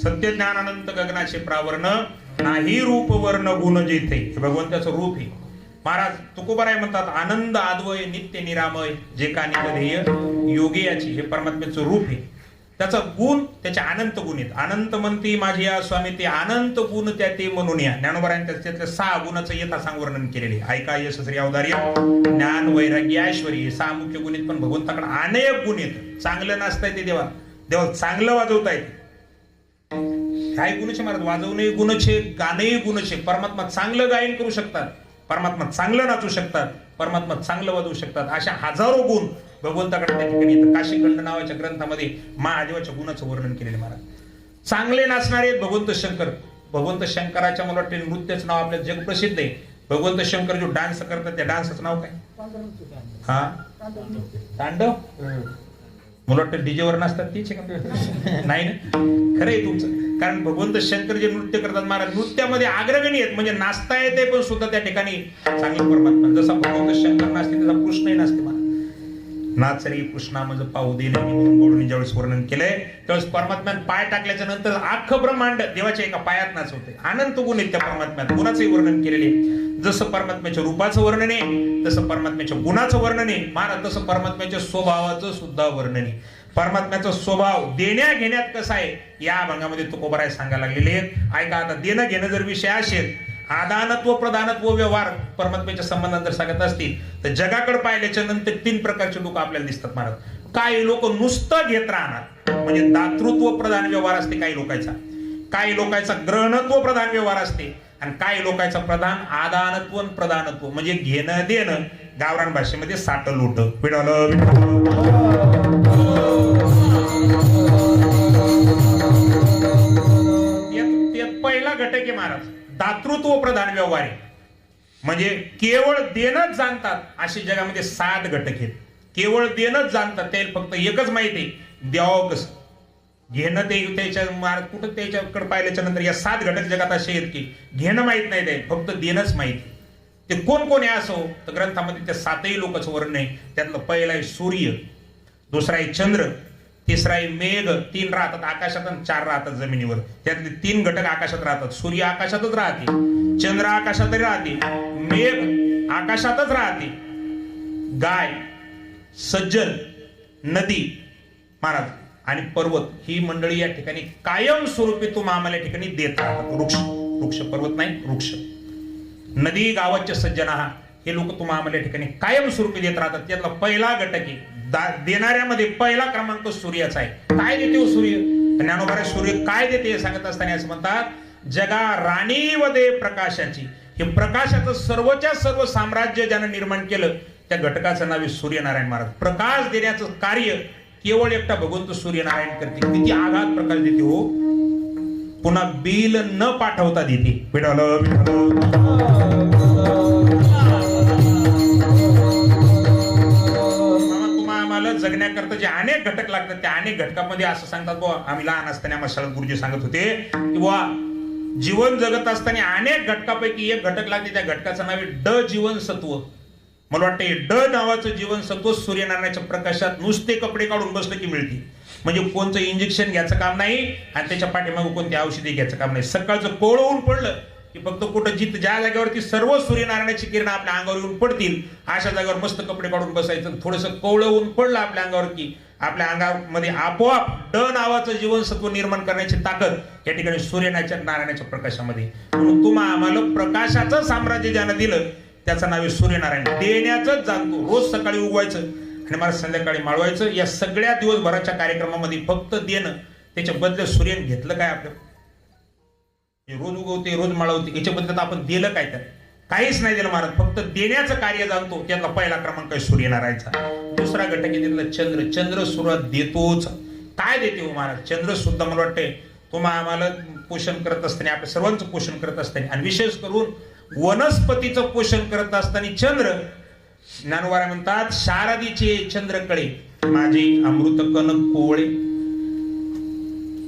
सत्य ज्ञानानंत गगनाचे प्रावर्ण नाही रूप वर्ण गुण जेथे. भगवंताचं रूप आहे महाराज. तुकोबाराय म्हणतात आनंद आद्वय नित्य निरामय जे का निधेय योगे याची. हे परमात्म्याचं रूप आहे. त्याचा गुण त्याचे अनंत गुण आहेत. अनंत म्हणते माझे या स्वामी ते अनंत गुण त्या ते म्हणून या. ज्ञानोबारायन त्यातल्या 6 गुणाचं यथासांग वर्णन केलेले. ऐका यश श्री औदार्य ज्ञान वैराग्य ऐश्वर्य हे 6 मुख्य गुण आहेत. पण भगवंताकडे अनेक गुण आहेत. चांगलं नाचता येते देवा चांगलं वाजवता येते. काय गुणचे महाराज? वाजवणे गुणचे, गाणेही गुणचे. परमात्मा चांगलं गायन करू शकतात, परमात्मा चांगलं नाचू शकतात, परमात्मा चांगलं वाजवू शकतात. अशा हजारो गुण भगवंताकडे त्या ठिकाणी येतात. काशीखंड नावाच्या ग्रंथामध्ये महादेवाच्या गुणाचं वर्णन केलेलं महाराज. चांगले नाचणारे भगवंत शंकर. भगवंत शंकराच्या मला वाटते नृत्याचं नाव आपल्या जग प्रसिद्ध आहे. भगवंत शंकर जो डान्स करतात त्या डान्सचं नाव काय? हा तांडव. मला वाटतं डीजेवर नसतात तीच नाही ना? खरं आहे तुमचं. कारण भगवंत शंकर जे नृत्य करतात महाराज नृत्यामध्ये अग्रगणी आहेत. म्हणजे नाचता येते पण सुद्धा त्या ठिकाणी चांगलं परमात्मा. जसा भगवंत शंकर नाचते तसा कृष्णही नाचते महाराज. नाच रे कृष्णा मज पाहू दिले म्हणून गोडून ज्यावेळेस वर्णन केलंय त्यावेळेस परमात्म्यात पाय टाकल्याच्या नंतर अख्खं ब्रह्मांड देवाच्या एका पायात नाचवते. अनंत गुण आहेत त्या परमात्म्यात, गुणाचंही वर्णन केलेले. जसं परमात्म्याच्या रूपाचं वर्णन आहे तसं परमात्म्याच्या गुणाचं वर्णन आहे महाराज, तसं परमात्म्याच्या स्वभावाचं सुद्धा वर्णन आहे. परमात्म्याचा स्वभाव देण्या घेण्यात कसा आहे या भागामध्ये तुकोबाराय सांगायला लागलेले. ऐका आता, देणं घेणं जर विषय असेल, आदानत्व प्रदानत्व व्यवहार परमात्म्याच्या संबंधात जर सांगत असतील तर जगाकडे पाहिल्याच्या नंतर 3 प्रकारचे लोक आपल्याला दिसतात महाराज. काही लोक नुसतं घेत राहणार म्हणजे दातृत्व प्रधान व्यवहार असते काही लोकांचा, काही लोकांचा ग्रहणत्व प्रधान व्यवहार असते आणि काही लोकांचा प्रधान आदानत्व प्रदानत्व म्हणजे घेणं देणं, गावरान भाषेमध्ये साठ लोट पहिला घटक आहे महाराज. दातृत्व प्रधान व्यवहार आहे म्हणजे केवळ देणंच जाणतात असे जगामध्ये 7 घटक आहेत. केवळ देणंच जाणतात, त्याला फक्त एकच माहिती आहे द्यावं कसं. घेणं ते त्याच्या मार्ग कुठं त्याच्याकडे पाहिल्याच्या नंतर या 7 घटक जगात असे आहेत की घेणं माहित नाही, ते फक्त देणंच माहिती. ते कोण कोण आहे असो तर ग्रंथामध्ये त्या 7ही लोकांचं वर्णन आहे. त्यातलं पहिलं आहे सूर्य, दुसरा आहे चंद्र, तिसरा आहे मेघ. 3 राहतात आकाशात आणि 4 राहतात जमिनीवर. त्यातले 3 घटक आकाशात राहतात. सूर्य आकाशातच राहते, चंद्र आकाशातही राहते, मेघ आकाशातच राहते, गाय, सज्जन, नदी महाराज आणि पर्वत ही मंडळी या ठिकाणी कायम स्वरूपी तुम्ही आम्हाला या ठिकाणी देत राहतात. वृक्ष, वृक्ष पर्वत नाही, वृक्ष, नदी, गावाचे सज्जन हे लोक तुम्ही आम्हाला या ठिकाणी कायम स्वरूपी देत राहतात. त्यातला पहिला घटक आहे देणाऱ्यामध्ये पहिला क्रमांक सूर्याचा आहे. काय देते हो सूर्य? ज्ञानोबा सूर्य काय देते हे सांगत असताना असं म्हणतात, जगा राणी व दे प्रकाशाची. हे प्रकाशाचं सर्वच्या सर्व साम्राज्य ज्यानं निर्माण केलं त्या घटकाचं नाव आहे सूर्यनारायण महाराज. प्रकाश देण्याचं कार्य केवळ एकटा भगवंत सूर्यनारायण करते. किती आघात प्रकाश देते हो, पुन्हा बिल न पाठवता देते. जगण्याकरता जे अनेक घटक लागतात त्या अनेक घटकामध्ये असं सांगतात बुवा, आम्ही लहान असताना आम्हाला शाळेत गुरुजी सांगत होते की बुवा जीवन जगत असताना अनेक घटकापैकी एक घटक लागते, त्या घटकाचं नाव आहे ड जीवनसत्व. मला वाटतं ड नावाचं जीवनसत्व सूर्यनारायणाच्या प्रकाशात नुसते कपडे काढून बसलं की मिळते. म्हणजे कोणतं इंजेक्शन घ्यायचं काम नाही आणि त्याच्या पाठीमागे कोणती औषधी घ्यायचं काम नाही. सकाळचं कोवळं ऊन पडलं की फक्त कुठं जिथं ज्या जागेवरती सर्व सूर्यनारायणाची किरण आपल्या अंगावर येऊन पडतील अशा जागेवर मस्त कपडे काढून बसायचं. थोडंसं कोवळं ऊन पडलं आपल्या अंगावर की आपल्या अंगामध्ये आपोआप ड नावाचं जीवनसत्व निर्माण करण्याची ताकद या ठिकाणी सूर्यनारायणाच्या प्रकाशामध्ये. म्हणून तुम्हा आम्हाला प्रकाशाचं साम्राज्य ज्यानं दिलं त्याचं नाव आहे सूर्यनारायण. देण्याचंच जाणतो. रोज सकाळी उगवायचं आणि मला संध्याकाळी माळवायचं. या सगळ्या दिवसभराच्या कार्यक्रमामध्ये फक्त देणं, त्याच्या बदल्यात सूर्याने घेतलं काय आपलं? रोज उगवते, रोज माळवते, याच्या बदल्यात आपण दिलं काय? तर काहीच नाही दिलं महाराज. फक्त देण्याचं कार्य जाणतो. त्यातला पहिला क्रमांक आहे सूर्यनारायणचा. दुसरा घटक आहे त्यातला चंद्र. चंद्र सुरुवात देतोच. काय देते हो महाराज? चंद्र सुद्धा मला वाटतंय तुम्हा आम्हाला पोषण करत असताना, आपल्या सर्वांचं पोषण करत असताना आणि विशेष करून वनस्पतीचं पोषण करत असताना चंद्र, ज्ञानोबा म्हणतात शारदीचे चंद्र कळे माझे अमृत कनक कोवळे.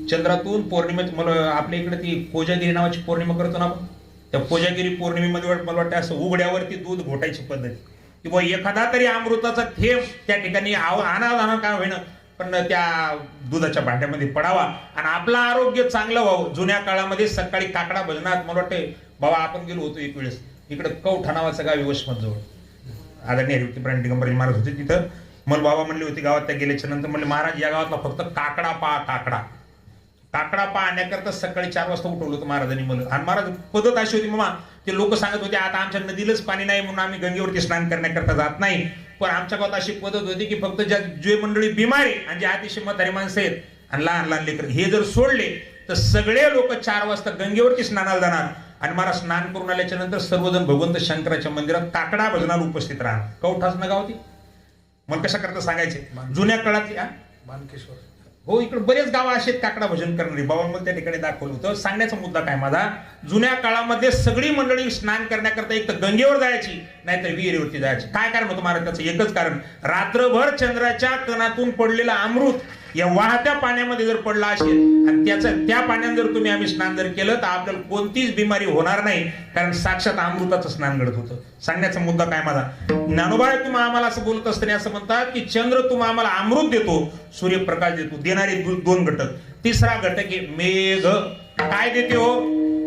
चंद्रातून पौर्णिमेत मला आपल्या इकडे ती कोजागिरी नावाची पौर्णिमा करतो ना आपण, त्या कोजागिरी पौर्णिमेमध्ये मला वाटतं असं उघड्यावरती दूध घोटायची पद्धत किंवा एखादा तरी अमृताचा थेंब त्या ठिकाणी आणा काय होईना पण त्या दुधाच्या भांड्यामध्ये पडावा आणि आपलं आरोग्य चांगलं व्हावं. जुन्या काळामध्ये सकाळी काकडा भजनात मला वाटतं बाबा आपण गेलो होतो एक वेळेस इकडे कवठा नावाचं गाव वसमत जवळ, आदरणीय हरिवंत दिगंबरजी महाराज होते तिथं. मला बाबा म्हणले होते गावात त्या गेल्याच्या नंतर म्हणले महाराज या गावातला फक्त काकडा पाहण्याकरता सकाळी 4 वाजता उठवलं होतं महाराजांनी मला. आणि महाराज पद्धत अशी होती मामा, ते लोक सांगत होते आता आमच्या नदीलाच पाणी नाही म्हणून आम्ही गंगेवरती स्नान करण्याकरता जात नाही. पण आमच्या गावात अशी पद्धत होती की फक्त जे मंडळी बिमारी आणि जे अतिशय म्हातारी माणसं आहेत आणि लहान लहान लेकर हे जर सोडले तर सगळे लोक 4 वाजता गंगेवरती स्नानाला जाणार आणि मला स्नान करून आल्याच्या नंतर सर्वजण भगवंत शंकराच्या मंदिरात काकडा भजनाला उपस्थित राहणार. कवठाच ना गाव ती मला कशा करता सांगायचे जुन्या काळातली मानकेश्वर हो इकडे बरेच गाव असे काकडा भजन करणारी. बाबांमध्ये त्या ठिकाणी दाखवलं होतं. सांगण्याचा मुद्दा काय माझा, जुन्या काळामध्ये सगळी मंडळी स्नान करण्याकरता एक तर गंगेवर जायची नाहीतर विहिरीवरती जायची. काय कारण होतं महाराज? त्याचं एकच कारण, रात्रभर चंद्राच्या कणातून पडलेलं अमृत या वाहत्या पाण्यामध्ये जर पडला असेल आणि त्या पाण्यात जर तुम्ही आम्ही स्नान जर केलं तर आपल्याला कोणतीच बिमारी होणार नाही, कारण साक्षात अमृताचं स्नान घडत होतं. सांगण्याचा मुद्दा काय माझा, ज्ञानोबा तुम्ही आम्हाला असं बोलत असताना असं म्हणतात की चंद्र तुम्ही आम्हाला अमृत देतो, सूर्यप्रकाश देतो, देणारे दोन घटक. तिसरा घटक आहे मेघ. काय देते हो,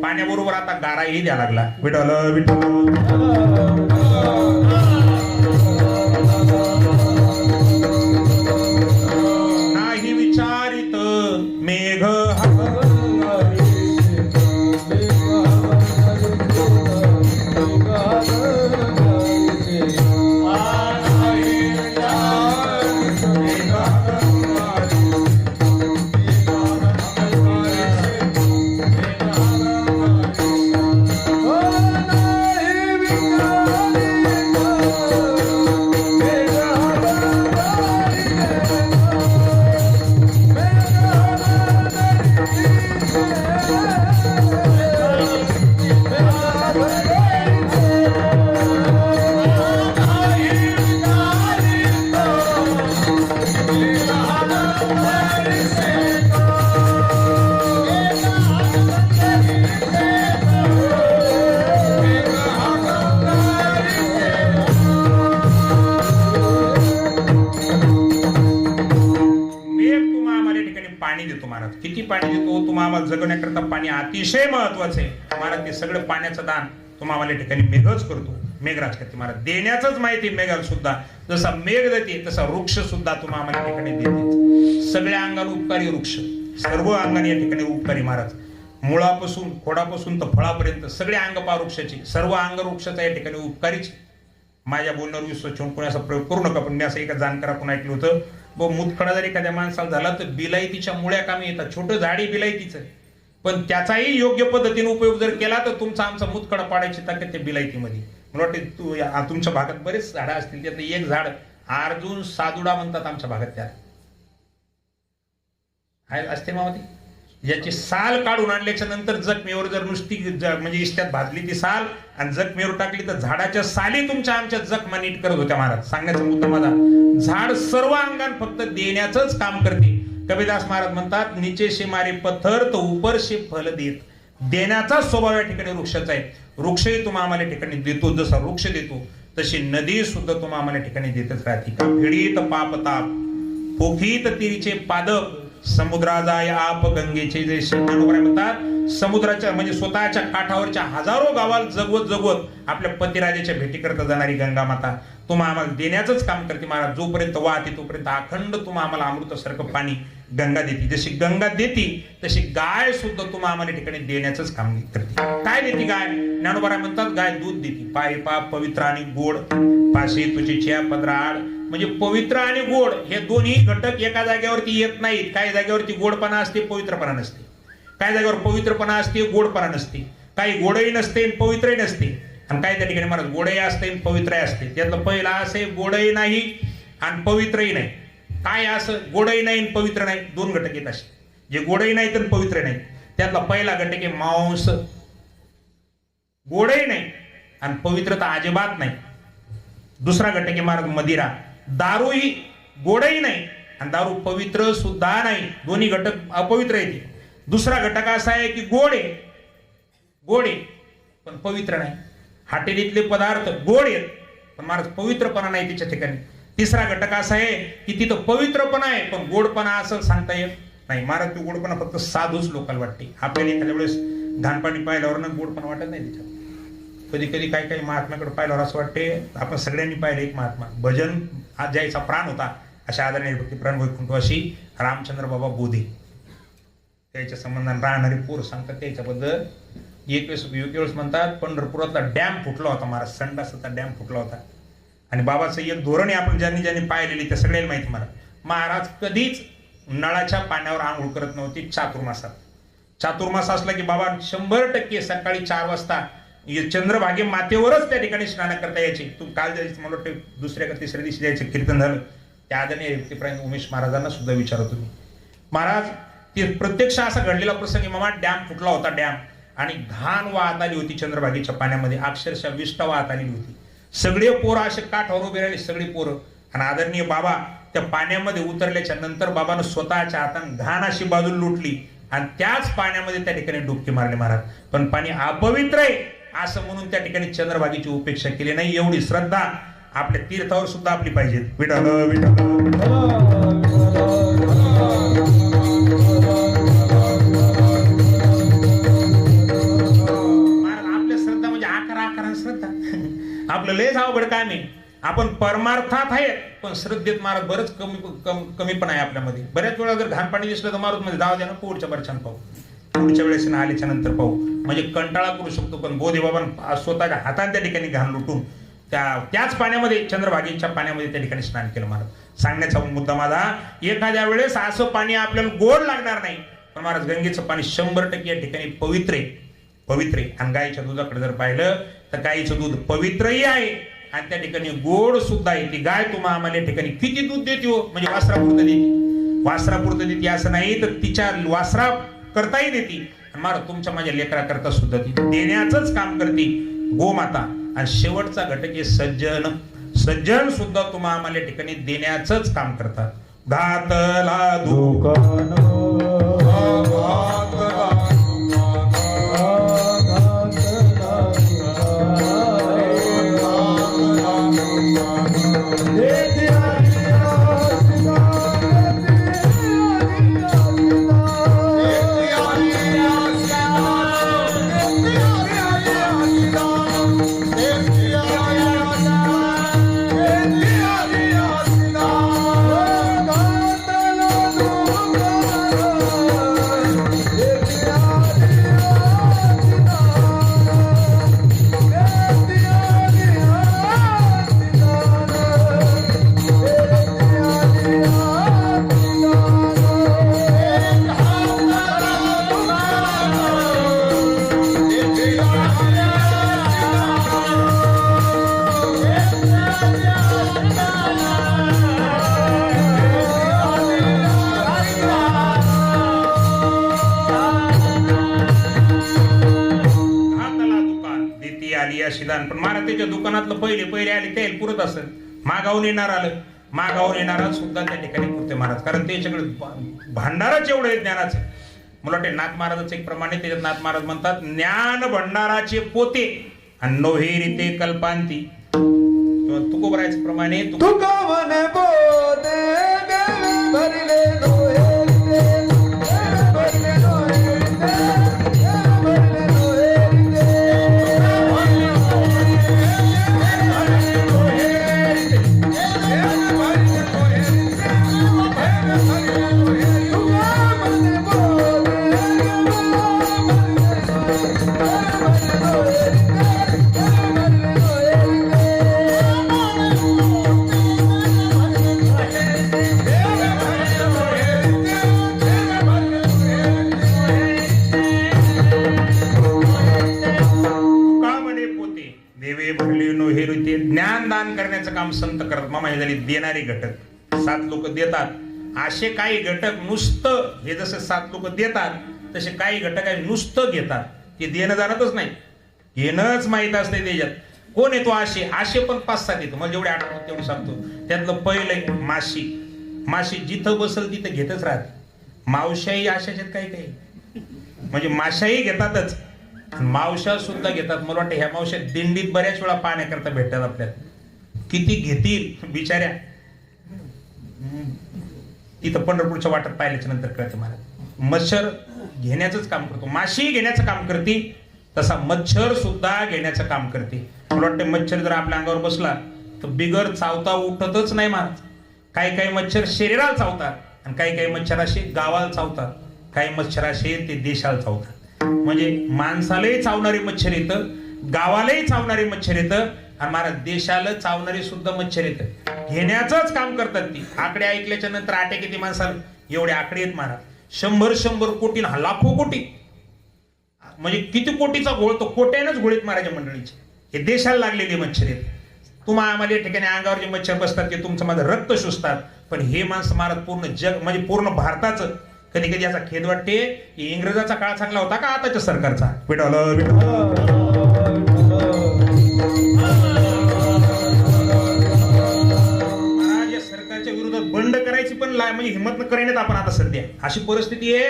पाण्याबरोबर आता गाराही द्या लागला. विठ्ठल विठ्ठल नाही विचारित मेघ पाणी देतो महाराज. किती पाणी देतो तुम्हाला जगण्याकरता पाणी अतिशय महत्वाचं आहे महाराज. ते सगळं पाण्याचं दान तुम्हाला ठिकाणी मेघच करतो, मेघराज करते महाराज. देण्याचंच माहिती मेघाला सुद्धा. जसा मेघ देते तसा वृक्ष सुद्धा तुम्हाला ठिकाणी देते. सगळ्या अंगाने उपकारी वृक्ष, सर्व अंगाने या ठिकाणी उपकारी महाराज. मुळापासून खोडापासून तर फळापर्यंत सगळे अंग पा वृक्षाचे, सर्व अंग वृक्षाचा या ठिकाणी उपकारीच. माझ्या बोलण्यावर विश्वास ठेवून कोणी असा प्रयोग करू नका, पण मी असं एका जाणकारातून ऐकलं होतं, व मुतखडा जर एखाद्या माणसाला झाला तर बिलायतीच्या मुळ्या कामी येतात. छोटं झाडी बिलायतीचं, पण त्याचाही योग्य पद्धतीने उपयोग जर केला तर तुमचा आमचा मुतखडा पाडायची ताकद त्या बिलायतीमध्ये. मला वाटते तुमच्या भागात बरेच झाडं असतील, त्यातलं एक झाड अर्जुन सादुडा म्हणतात आमच्या भागात, त्याला असते मावती. याची साल काढून आणल्याच्या नंतर जखमेवर जर नुसती म्हणजे इष्ट्यात भाजली ती साल आणि जखमेवर टाकली तर झाडाच्या साली तुमच्या आमच्या जखमा नीट करत होत्या महाराज. सांगायचा मुद्दा माझा, झाड सर्व अंगान फक्त देण्याचंच काम करते. कबीरदास महाराज म्हणतात, नीचे शे मारे पत्थर तो ऊपर शे फल देत. देण्याचा स्वभाव या ठिकाणी वृक्षाचा आहे. वृक्षही तुम्हाला ठिकाणी देतो, जसा वृक्ष देतो तशी नदी सुद्धा तुम्हाला ठिकाणी देतच राहते. का फिडीत पापताप पोखीत तिरीचे पादप समुद्रा जाय आप गंगेचे. जे शिवज्ञानोबा म्हणतात, समुद्राच्या म्हणजे स्वतःच्या काठावरच्या हजारो गावाला जगवत जगवत आपल्या पतिराजाच्या भेटी करता जाणारी गंगा माता तुम्हाला देण्याचंच काम करते महाराज. जोपर्यंत वाहते तोपर्यंत अखंड तुम्हाला अमृतासारखं पाणी गंगा देते. जशी गंगा देते तशी गाय सुद्धा तुम्हाला ठिकाणी देण्याचंच काम करते. काय देते गाय, ज्ञानोबा म्हणतात, गाय दूध देते. पाय पाप पवित्र आणि गोड, पाशी तुझी पदराड. म्हणजे पवित्र आणि गोड हे दोन्ही घटक एका जागेवरती येत नाहीत. काही जागेवरती गोडपणा असते, पवित्रपणा नसते. काही जागेवर पवित्रपणा असते, गोडपणा नसते. काही गोडही नसते पवित्रही नसते. आणि काही त्या ठिकाणी महाराज गोडही असते पवित्रही असते. त्यातलं पहिला असे गोडही नाही आणि पवित्रही नाही. काय असं गोडही नाही आणि पवित्र नाही, दोन घटक येत असे. जे गोडही नाही तर पवित्र नाही, त्यातला पहिला घटक आहे मांस. गोडही नाही आणि पवित्रता अजिबात नाही. दुसरा घटक आहे महाराज मदिरा. दारूही गोडही नाही आणि दारू पवित्र सुद्धा नाही, दोन्ही घटक अपवित्र येते. दुसरा घटक असा आहे की गोड आहे, गोड आहे पण पवित्र नाही. हाटेलीतले पदार्थ गोड आहेत पण महाराज पवित्रपणा नाही त्याच्या ठिकाणी. तिसरा घटक असा आहे की तिथं पवित्रपणा आहे पण गोडपणा असं सांगता येत नाही. महाराज तो गोडपणा फक्त साधूच लोकांना वाटते. आपल्याला एखाद्या वेळेस घाणपाणी पाहिल्यावर ना गोडपणा वाटत नाही त्याच्यात. कधी कधी काही काही महात्म्याकडे पाहिल्यावर असं वाटते, आपण सगळ्यांनी पाहिलं एक महात्मा भजन आज ज्याचा प्राण होता अशा आदरणीय भक्ती प्राण वैकुंठवासी रामचंद्र बाबा बोधे, त्याच्या संबंधाने राहणारे पोर सांगतात त्याच्याबद्दल. एक वेळेस म्हणतात पंढरपुरातला डॅम फुटला होता महाराज, संडासाचा डॅम फुटला होता. आणि बाबाचं एक धोरण आहे, आपण ज्यांनी ज्यांनी पाहिलेली त्या सगळ्यांना माहिती. महाराज कधीच नळाच्या पाण्यावर आंघोळ करत नव्हती चातुर्मासात. चातुर्मास असला की बाबा 100% सकाळी 4 वाजता चंद्रभागे मातेवरच त्या ठिकाणी स्नान करता यायचे. तू काल जायचं मला वाटतं दुसऱ्या का तिसऱ्या दिवशी जायचं कीर्तन झालं, त्या आदरणीय व्यक्तीपर्यंत उमेश महाराजांना सुद्धा विचारत तुम्ही. महाराज ते प्रत्यक्ष असा घडलेला प्रसंग मामा, डॅम फुटला होता डॅम आणि घाण वाहत आली होती चंद्रभागेच्या पाण्यामध्ये, अक्षरशः विष्ठा वाहत आलेली होती. सगळे पोरं असे काठावर उभे राहिले, सगळे पोरं. आणि आदरणीय बाबा त्या पाण्यामध्ये उतरल्याच्या नंतर बाबानं स्वतःच्या हाताने घाण अशी बाजूला लुटली आणि त्याच पाण्यामध्ये त्या ठिकाणी डुबकी मारली महाराज. पण पाणी अपवित्र आहे असं म्हणून त्या ठिकाणी चंद्रभागेची उपेक्षा केली नाही. एवढी श्रद्धा आपल्या तीर्थावर सुद्धा आपली पाहिजे. विठ्ठल विठ्ठल. आपलं लयच अवघड काम आहे. आपण परमार्थात आहे पण श्रद्धेत महाराज बरंच कमी पण आहे आपल्यामध्ये. बऱ्याच वेळा जर घाण पाणी दिसलं तर मारुत मध्ये जाऊ द्या ना, पुढच्या वर्षान पाहू, पुढच्या वेळेस ना आल्याच्या नंतर पाहू, म्हणजे कंटाळा करू शकतो. पण बोधेबाबा स्वतःच्या हाताने त्या ठिकाणी घाण लुटून त्याच पाण्यामध्ये चंद्रभागेच्या पाण्यामध्ये त्या ठिकाणी स्नान केलं महाराज. सांगण्याचा मुद्दा माझा, एखाद्या वेळेस असं पाणी आपल्याला गोड लागणार नाही पण महाराज गंगेचं पाणी 100% या ठिकाणी पवित्र आहे. आणि गायीच्या दुधाकडे जर पाहिलं तर गायीचं दूध पवित्रही आहे आणि त्या ठिकाणी गोड सुद्धा आहे. ती गाय तुम्हाला आम्हाला या ठिकाणी किती दूध देते हो, म्हणजे वासरापुरतं देते असं नाही तर तिच्या वासरा करताही देते. आणि महाराज तुमच्या माझ्या लेकरा करता सुद्धा ती देण्याचंच काम करते गोमाता. आणि शेवटचा घटक आहे सज्जन सुद्धा तुम्हाला आम्हाला या ठिकाणी देण्याचंच काम करतात. घातला दुकान पण महाराजांच्या दुकानातलं पहिले आले तेल पुरत असेल, मागावून येणारा सुद्धा त्या ठिकाणी पुरते महाराज. कारण त्याच्याकडे भांडारच एवढं आहे ज्ञानाचं. मला वाटते नाथ महाराजांचं एक प्रमाणे त्याच्यात नाथ महाराज म्हणतात, ज्ञान भंडाराचे पोते आणि नोहेरी ते कल्पांती. किंवा तुकोबरायचं प्रमाणे ज्ञान दान करण्याचं काम संत करत. मामा हे झाली देणारी घटक. 7 लोक देतात, असे काही घटक नुसतं हे जसं 7 लोक देतात तसे काही घटक आहे नुसतं घेतात. ते देणं जाणतच नाही, घेणंच माहित असते. त्याच्यात कोण येतो आशे पण 5-7 येतो. मला जेवढे आठवत तेवढे सांगतो. त्यातलं पहिलं माशी जिथं बसल तिथं घेतच राहते. मावशाही आशाच्यात काही म्हणजे माशाही घेतातच, मावशा सुद्धा घेतात. मला वाटतं ह्या मावशा दिंडीत बऱ्याच वेळा पाहण्याकरता भेटतात आपल्याला. किती घेतील बिचाऱ्या, तिथं पंढरपूरच्या वाटत पाहिल्याच्या नंतर कळतं मला. मच्छर घेण्याचंच काम करतो, माशी घेण्याचं काम करते, तसा मच्छर सुद्धा घेण्याचं काम करते. मला वाटतं मच्छर जर आपल्या अंगावर बसला तर बिगर चावता उठतच नाही महाराज. काही मच्छर शरीराला चावतात आणि काही मच्छर असे गावाला चावतात, काही मच्छर असे ते देशाला चावतात. म्हणजे माणसालाही चावणारी मच्छर येतं, गावालाही चावणारी मच्छर येतं आणि महाराज देशाला चावणारी सुद्धा मच्छर येतं. घेण्याचंच काम करतात ती. आकडे ऐकल्याच्या नंतर आटे किती माणसाला एवढे आकडे आहेत महाराज. 100 कोटी लाखो कोटी, म्हणजे किती कोटीचा घोळ तो कोट्यानंच घोळीत महाराज मंडळीचे. हे देशाला लागलेले मच्छर आहेत. तुम्हाला आम्हाला या ठिकाणी अंगावर जे मच्छर बसतात ते तुमचं माझं रक्त शोषतात. पण हे माणसं महाराज पूर्ण जग म्हणजे पूर्ण भारताचं. कधी कधी याचा खेद वाटते, इंग्रजाचा काळ चांगला होता का आताच्या सरकारचा. महाराज या सरकारच्या विरोधात बंड करायची पण म्हणजे हिंमत न करेनच आपण आता सध्या अशी परिस्थिती आहे.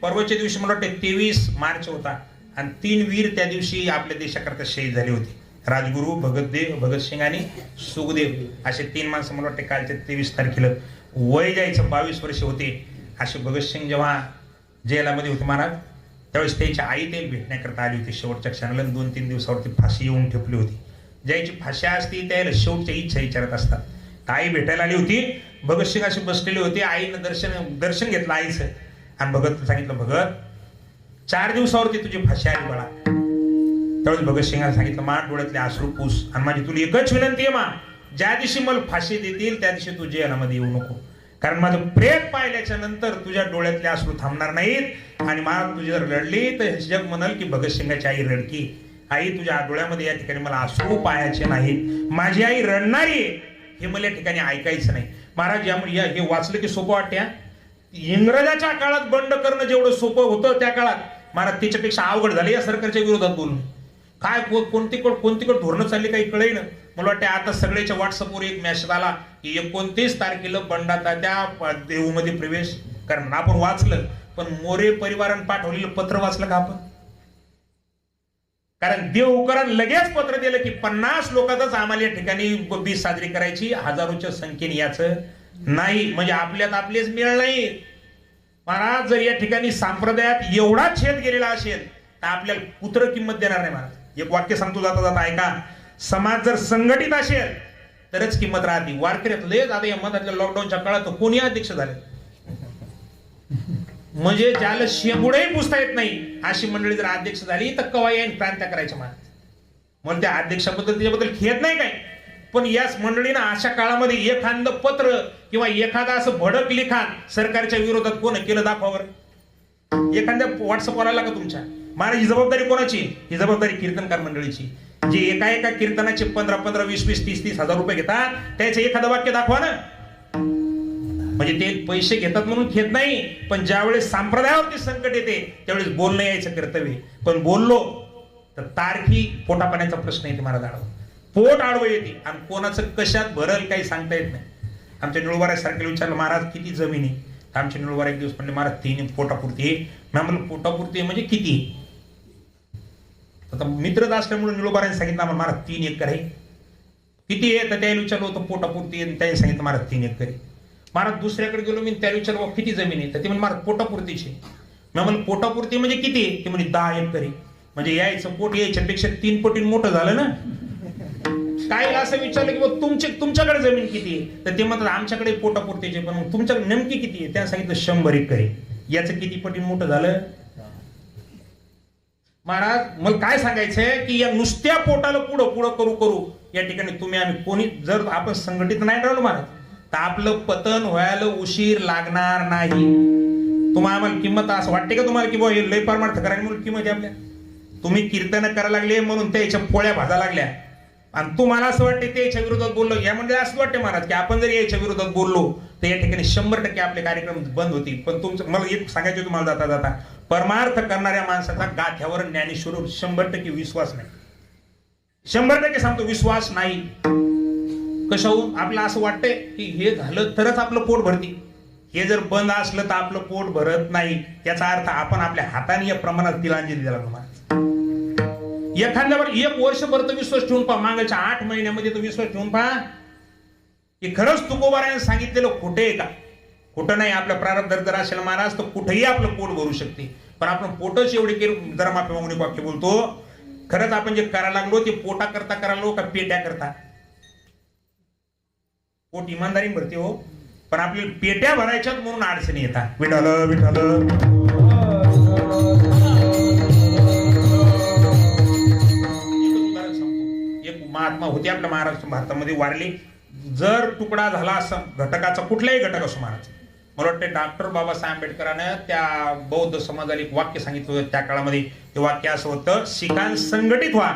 परवाच्या दिवशी मला वाटतं 23 मार्च होता आणि 3 वीर त्या दिवशी आपल्या देशाकरता शहीद झाले होते. राजगुरू, भगतसिंग आणि सुखदेव असे 3 माणसं मला वाटते कालच्या 23 तारखेला वय जायचं 22 वर्ष होते. असे भगतसिंग जेव्हा जेलामध्ये होते महाराज त्यावेळेस त्याची आई ते भेटण्याकरता आली होती शेवटच्या क्षणाला. 2-3 दिवसावरती फाशी येऊन ठेपली होती. ज्याची फाशी असती त्याला शेवटच्या इच्छा विचारत असतात. आई भेटायला आली होती. भगतसिंग असे बसलेले होते. आईनं दर्शन घेतलं आईचं आणि भगत सांगितलं, भगत 4 दिवसावरती तुझी फाशी आली बाळा. त्यावेळेस भगतसिंगाला सांगितलं, मा डोळ्यातले अश्रू पुस आणि माझी तुला एकच विनंती आहे मा, ज्या दिवशी मला फाशी देतील त्या दिवशी तू जेलामध्ये येऊ नको. कारण माझं प्रेत पाहिल्याच्या नंतर तुझ्या डोळ्यातले अश्रू थांबणार नाहीत आणि मला तुझी जर रडली तर जग म्हणाल की भगतसिंगाची आई रडकी. आई तुझ्या डोळ्यामध्ये या ठिकाणी मला अश्रू पाहायचे नाहीत. माझी आई रडणारी हे मला या ठिकाणी ऐकायचं नाही. महाराज यामुळे हे वाचलं की सोपं वाटतं. इंग्रजाच्या काळात बंड करणं जेवढं सोपं होतं त्या काळात महाराज त्याच्यापेक्षा अवघड झालं या सरकारच्या विरोधात बोलून. काय कोणतीकडे धोरणं चालली काही कळेय ना. मला वाटतं आता सगळ्याच्या व्हॉट्सअपवर एक मेसेज आला की 29 तारखेला बंडाचा त्या देऊमध्ये प्रवेश करणार. आपण वाचलं पण मोरे परिवारानं पाठवलेलं पत्र वाचलं का आपण? कारण देवकरांनी लगेच पत्र दिलं की 50 लोकांचाच आम्हाला या ठिकाणी बीज साजरी करायची, हजारोच्या संख्येने याचं नाही. म्हणजे आपल्यात आपलेच मिळ नाही. महाराज जर या ठिकाणी संप्रदायात एवढा छेद गेलेला असेल तर आपल्याला पुत्र किंमत देणार नाही. महाराज एक वाक्य सांगतो जाता जाता ऐका. समाज जर संघटित असेल तरच किंमत राहते. वारकऱ्यात लयच आता या मधातल्या लॉकडाऊनच्या काळात कोणी अध्यक्ष झाले म्हणजे ज्याला शेंबुडही पुसता येत नाही अशी मंडळी जर अध्यक्ष झाली तर कवा येईन क्रांत्या करायच्या महाराज. म्हणून त्या अध्यक्षाबद्दल त्याच्याबद्दल खेद नाही काय, पण याच मंडळीनं अशा काळामध्ये एखादं पत्र किंवा एखादा असं भडक लिखाण सरकारच्या विरोधात कोण केलं दाखवावर. एखाद्या व्हॉट्सअपवर आला का तुमच्या? महाराज ही जबाबदारी कोणाची? ही जबाबदारी कीर्तनकार मंडळीची. जे एका कीर्तनाचे 15-15, 20-20, 30-30 हजार रुपये घेतात त्याचे एखादं वाक्य दाखवा ना. म्हणजे ते पैसे घेतात म्हणून घेत नाही, पण ज्यावेळेस संप्रदायावरती संकट येते त्यावेळेस बोलणं यायचं कर्तव्य. पण बोललो तर तारखी पोटापाण्याचा प्रश्न येते महाराज. आडवं पोट आडवं येते आणि कोणाचं कशात भरल काही सांगता येत नाही. आमच्या निळवाऱ्यासारख्याला विचारलं, महाराज किती जमीन आहे? आमच्या निळवारा एक दिवस म्हणले, महाराज 3 पोटापुरती आहे. मी म्हणलं पोटापुरती म्हणजे किती? आता मित्रच असल्यामुळे निळोबाराने सांगितलं आम्हाला, महाराज 3 एकर आहे. किती आहे? तर त्याला विचारलं होतं पोटापुरती आहे. त्याने सांगितलं महाराज 3 एकर आहे. महाराज दुसऱ्याकडे गेलो मी त्याला विचारलं किती जमीन आहे? तर ते म्हणजे महाराज पोटापुरतीची. मी म्हणलं पोटापुरती म्हणजे किती आहे? ते म्हणजे 10 एकर आहे. म्हणजे यायचं पोट यायच्या पेक्षा 3 पटीने मोठं झालं ना. काय असं विचारलं की तुमच्याकडे जमीन किती आहे? तर ते म्हणतात आमच्याकडे पोटापुरतीचे, पण मग तुमच्याकडे नेमकी किती आहे? त्याने सांगितलं 100 एकर आहे. याचं किती पटीने मोठं झालं? महाराज मला काय सांगायचंय की या नुसत्या पोटाला पुढं करू या ठिकाणी तुम्ही आम्ही कोणी जर आपण संघटित नाही राहिलो महाराज तर आपलं पतन व्हायला उशीर लागणार नाही. तुम्हाला किंमत असं वाटते का तुम्हाला की बुवा हे लय परमार्थ करायला म्हणून किंमत आहे आपल्या? तुम्ही कीर्तन करायला लागले म्हणून त्याच्या पोळ्या भाजा लागल्या आणि तुम्हाला असं वाटते ते याच्या विरोधात बोललो. या म्हणजे असं वाटते महाराज की आपण जर याच्या विरोधात बोललो तर या ठिकाणी 100% आपले कार्यक्रम बंद होतील. पण तुमचं मला एक सांगायचं तुम्हाला जाता जाता, परमार्थ करणाऱ्या माणसाचा गाथ्यावर ज्ञानेश्वर 100% विश्वास नाही. 100% सांगतो विश्वास नाही. कशाहून? आपलं असं वाटतंय की हे झालं तरच आपलं पोट भरते. हे जर बंद असलं तर आपलं पोट भरत नाही. याचा अर्थ आपण आपल्या हाताने या प्रमाणात तिलांजली द्यायला महाराज. एखाद्यावर 1 वर्षभर तर विश्वास ठेवून पहा, मागच्या 8 महिन्यामध्ये तर विश्वास ठेवून पहा की खरंच तुकोबाराने सांगितलेलं खोटं आहे का? खोटं नाही. आपल्या प्रारब्ध जर असेल महाराज तर कुठेही आपलं पोट भरू शकते. पण आपण पोटच एवढे केलं जरा माफी मागून वाक्य बोलतो. खरंच आपण जे करायला लागलो ते पोटा करता करायला का पेट्या करता? पोट इमानदारी भरते हो, पण आपल्याला पेट्या भरायच्यात म्हणून अडचणी येतात. विठाल विठाल. एक महात्मा होते आपल्या महाराष्ट्र भारतामध्ये वारले. जर तुकडा झाला असं घटकाचा कुठलाही घटक असो महाराज, मला वाटतं डॉक्टर बाबासाहेब आंबेडकरांना त्या बौद्ध समाजाला एक वाक्य सांगितलं होतं त्या काळामध्ये. ते वाक्य असं होतं, शिखांत संघटित व्हा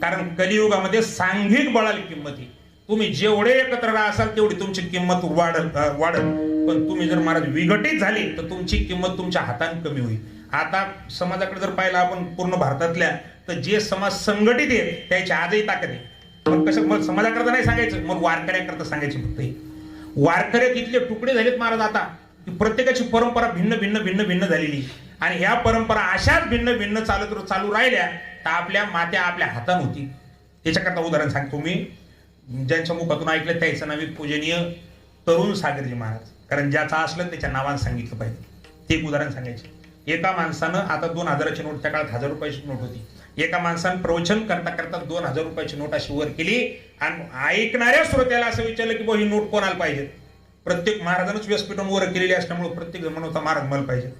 कारण कलियुगामध्ये सांघिक बळाला किंमत आहे. तुम्ही जेवढे एकत्र राहाल तेवढी तुमची किंमत वाढल. पण तुम्ही जर महाराज विघटित झाले तर तुमची किंमत तुमच्या हाताने कमी होईल. आता समाजाकडे जर पाहिलं आपण पूर्ण भारतातल्या तर जे समाज संघटित आहे त्याची आजही ताकद आहे. मग कसं मग समाजाकरता नाही सांगायचं, मग वारकऱ्याकरता सांगायचं. फक्त वारकऱ्यात इथले तुकडे झालेत महाराज आता की प्रत्येकाची परंपरा भिन्न भिन्न भिन्न भिन्न झालेली आणि ह्या परंपरा अशाच भिन्न भिन्न चालू राहिल्या तर आपल्या मात्या आपल्या हातात होती. त्याच्याकरता उदाहरण सांगतो मी, ज्यांच्या मुखातून ऐकलं त्याचं नाव पूजनीय तरुण सागरजी महाराज, कारण ज्याचा असलं त्याच्या नावानं सांगितलं पाहिजे. ते एक उदाहरण सांगायचे. एका माणसानं आता 2000ची नोट, त्या काळात 1000 रुपयाची नोट होती, एका माणसानं प्रवचन करता करता 2000 रुपयाची नोट अशी वर केली आणि ऐकणाऱ्या श्रोत्याला असं विचारलं की ही नोट कोणाला पाहिजे. प्रत्येक महाराजांच व्यासपीठावर वर केलेली असल्यामुळे प्रत्येक जण म्हणत होता महाराज मला पाहिजे.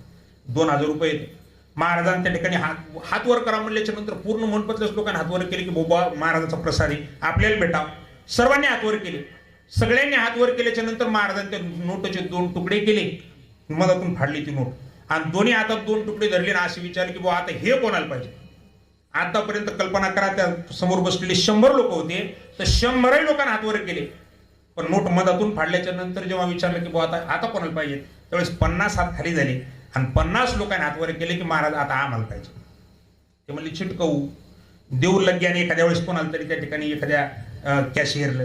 2000 रुपये येते. महाराजांनी त्या ठिकाणी हात वर करा म्हणल्याच्या नंतर पूर्ण मनपतल्याच लोकांनी हात वर केले की बाबा महाराजांचा प्रसाद आहे आपल्याला भेटाव. सर्वांनी हात वर केले. सगळ्यांनी हात वर केल्याच्या नंतर महाराजांनी त्या नोटचे 2 तुकडे केले, मधातून फाडली ती नोट आणि दोन्ही हातात 2 तुकडे धरले ना असे विचारले की बाबा आता हे कोणाला पाहिजे. आतापर्यंत कल्पना करा, त्या समोर बसलेले 100 लोक होते तर 100 लोकांना हात वर केले, पण नोट मधातून फाडल्याच्या नंतर जेव्हा विचारलं की बाबा आता कोणाला पाहिजे त्यावेळेस 50 हात खाली झाले आणि 50 लोकांनी हात वर केले की महाराज आता आम्हाला पाहिजे. ते म्हणले चिटकवू देऊ लग्याने एखाद्या वेळेस कोणाला तरी त्या ठिकाणी एखाद्या कॅशियरला.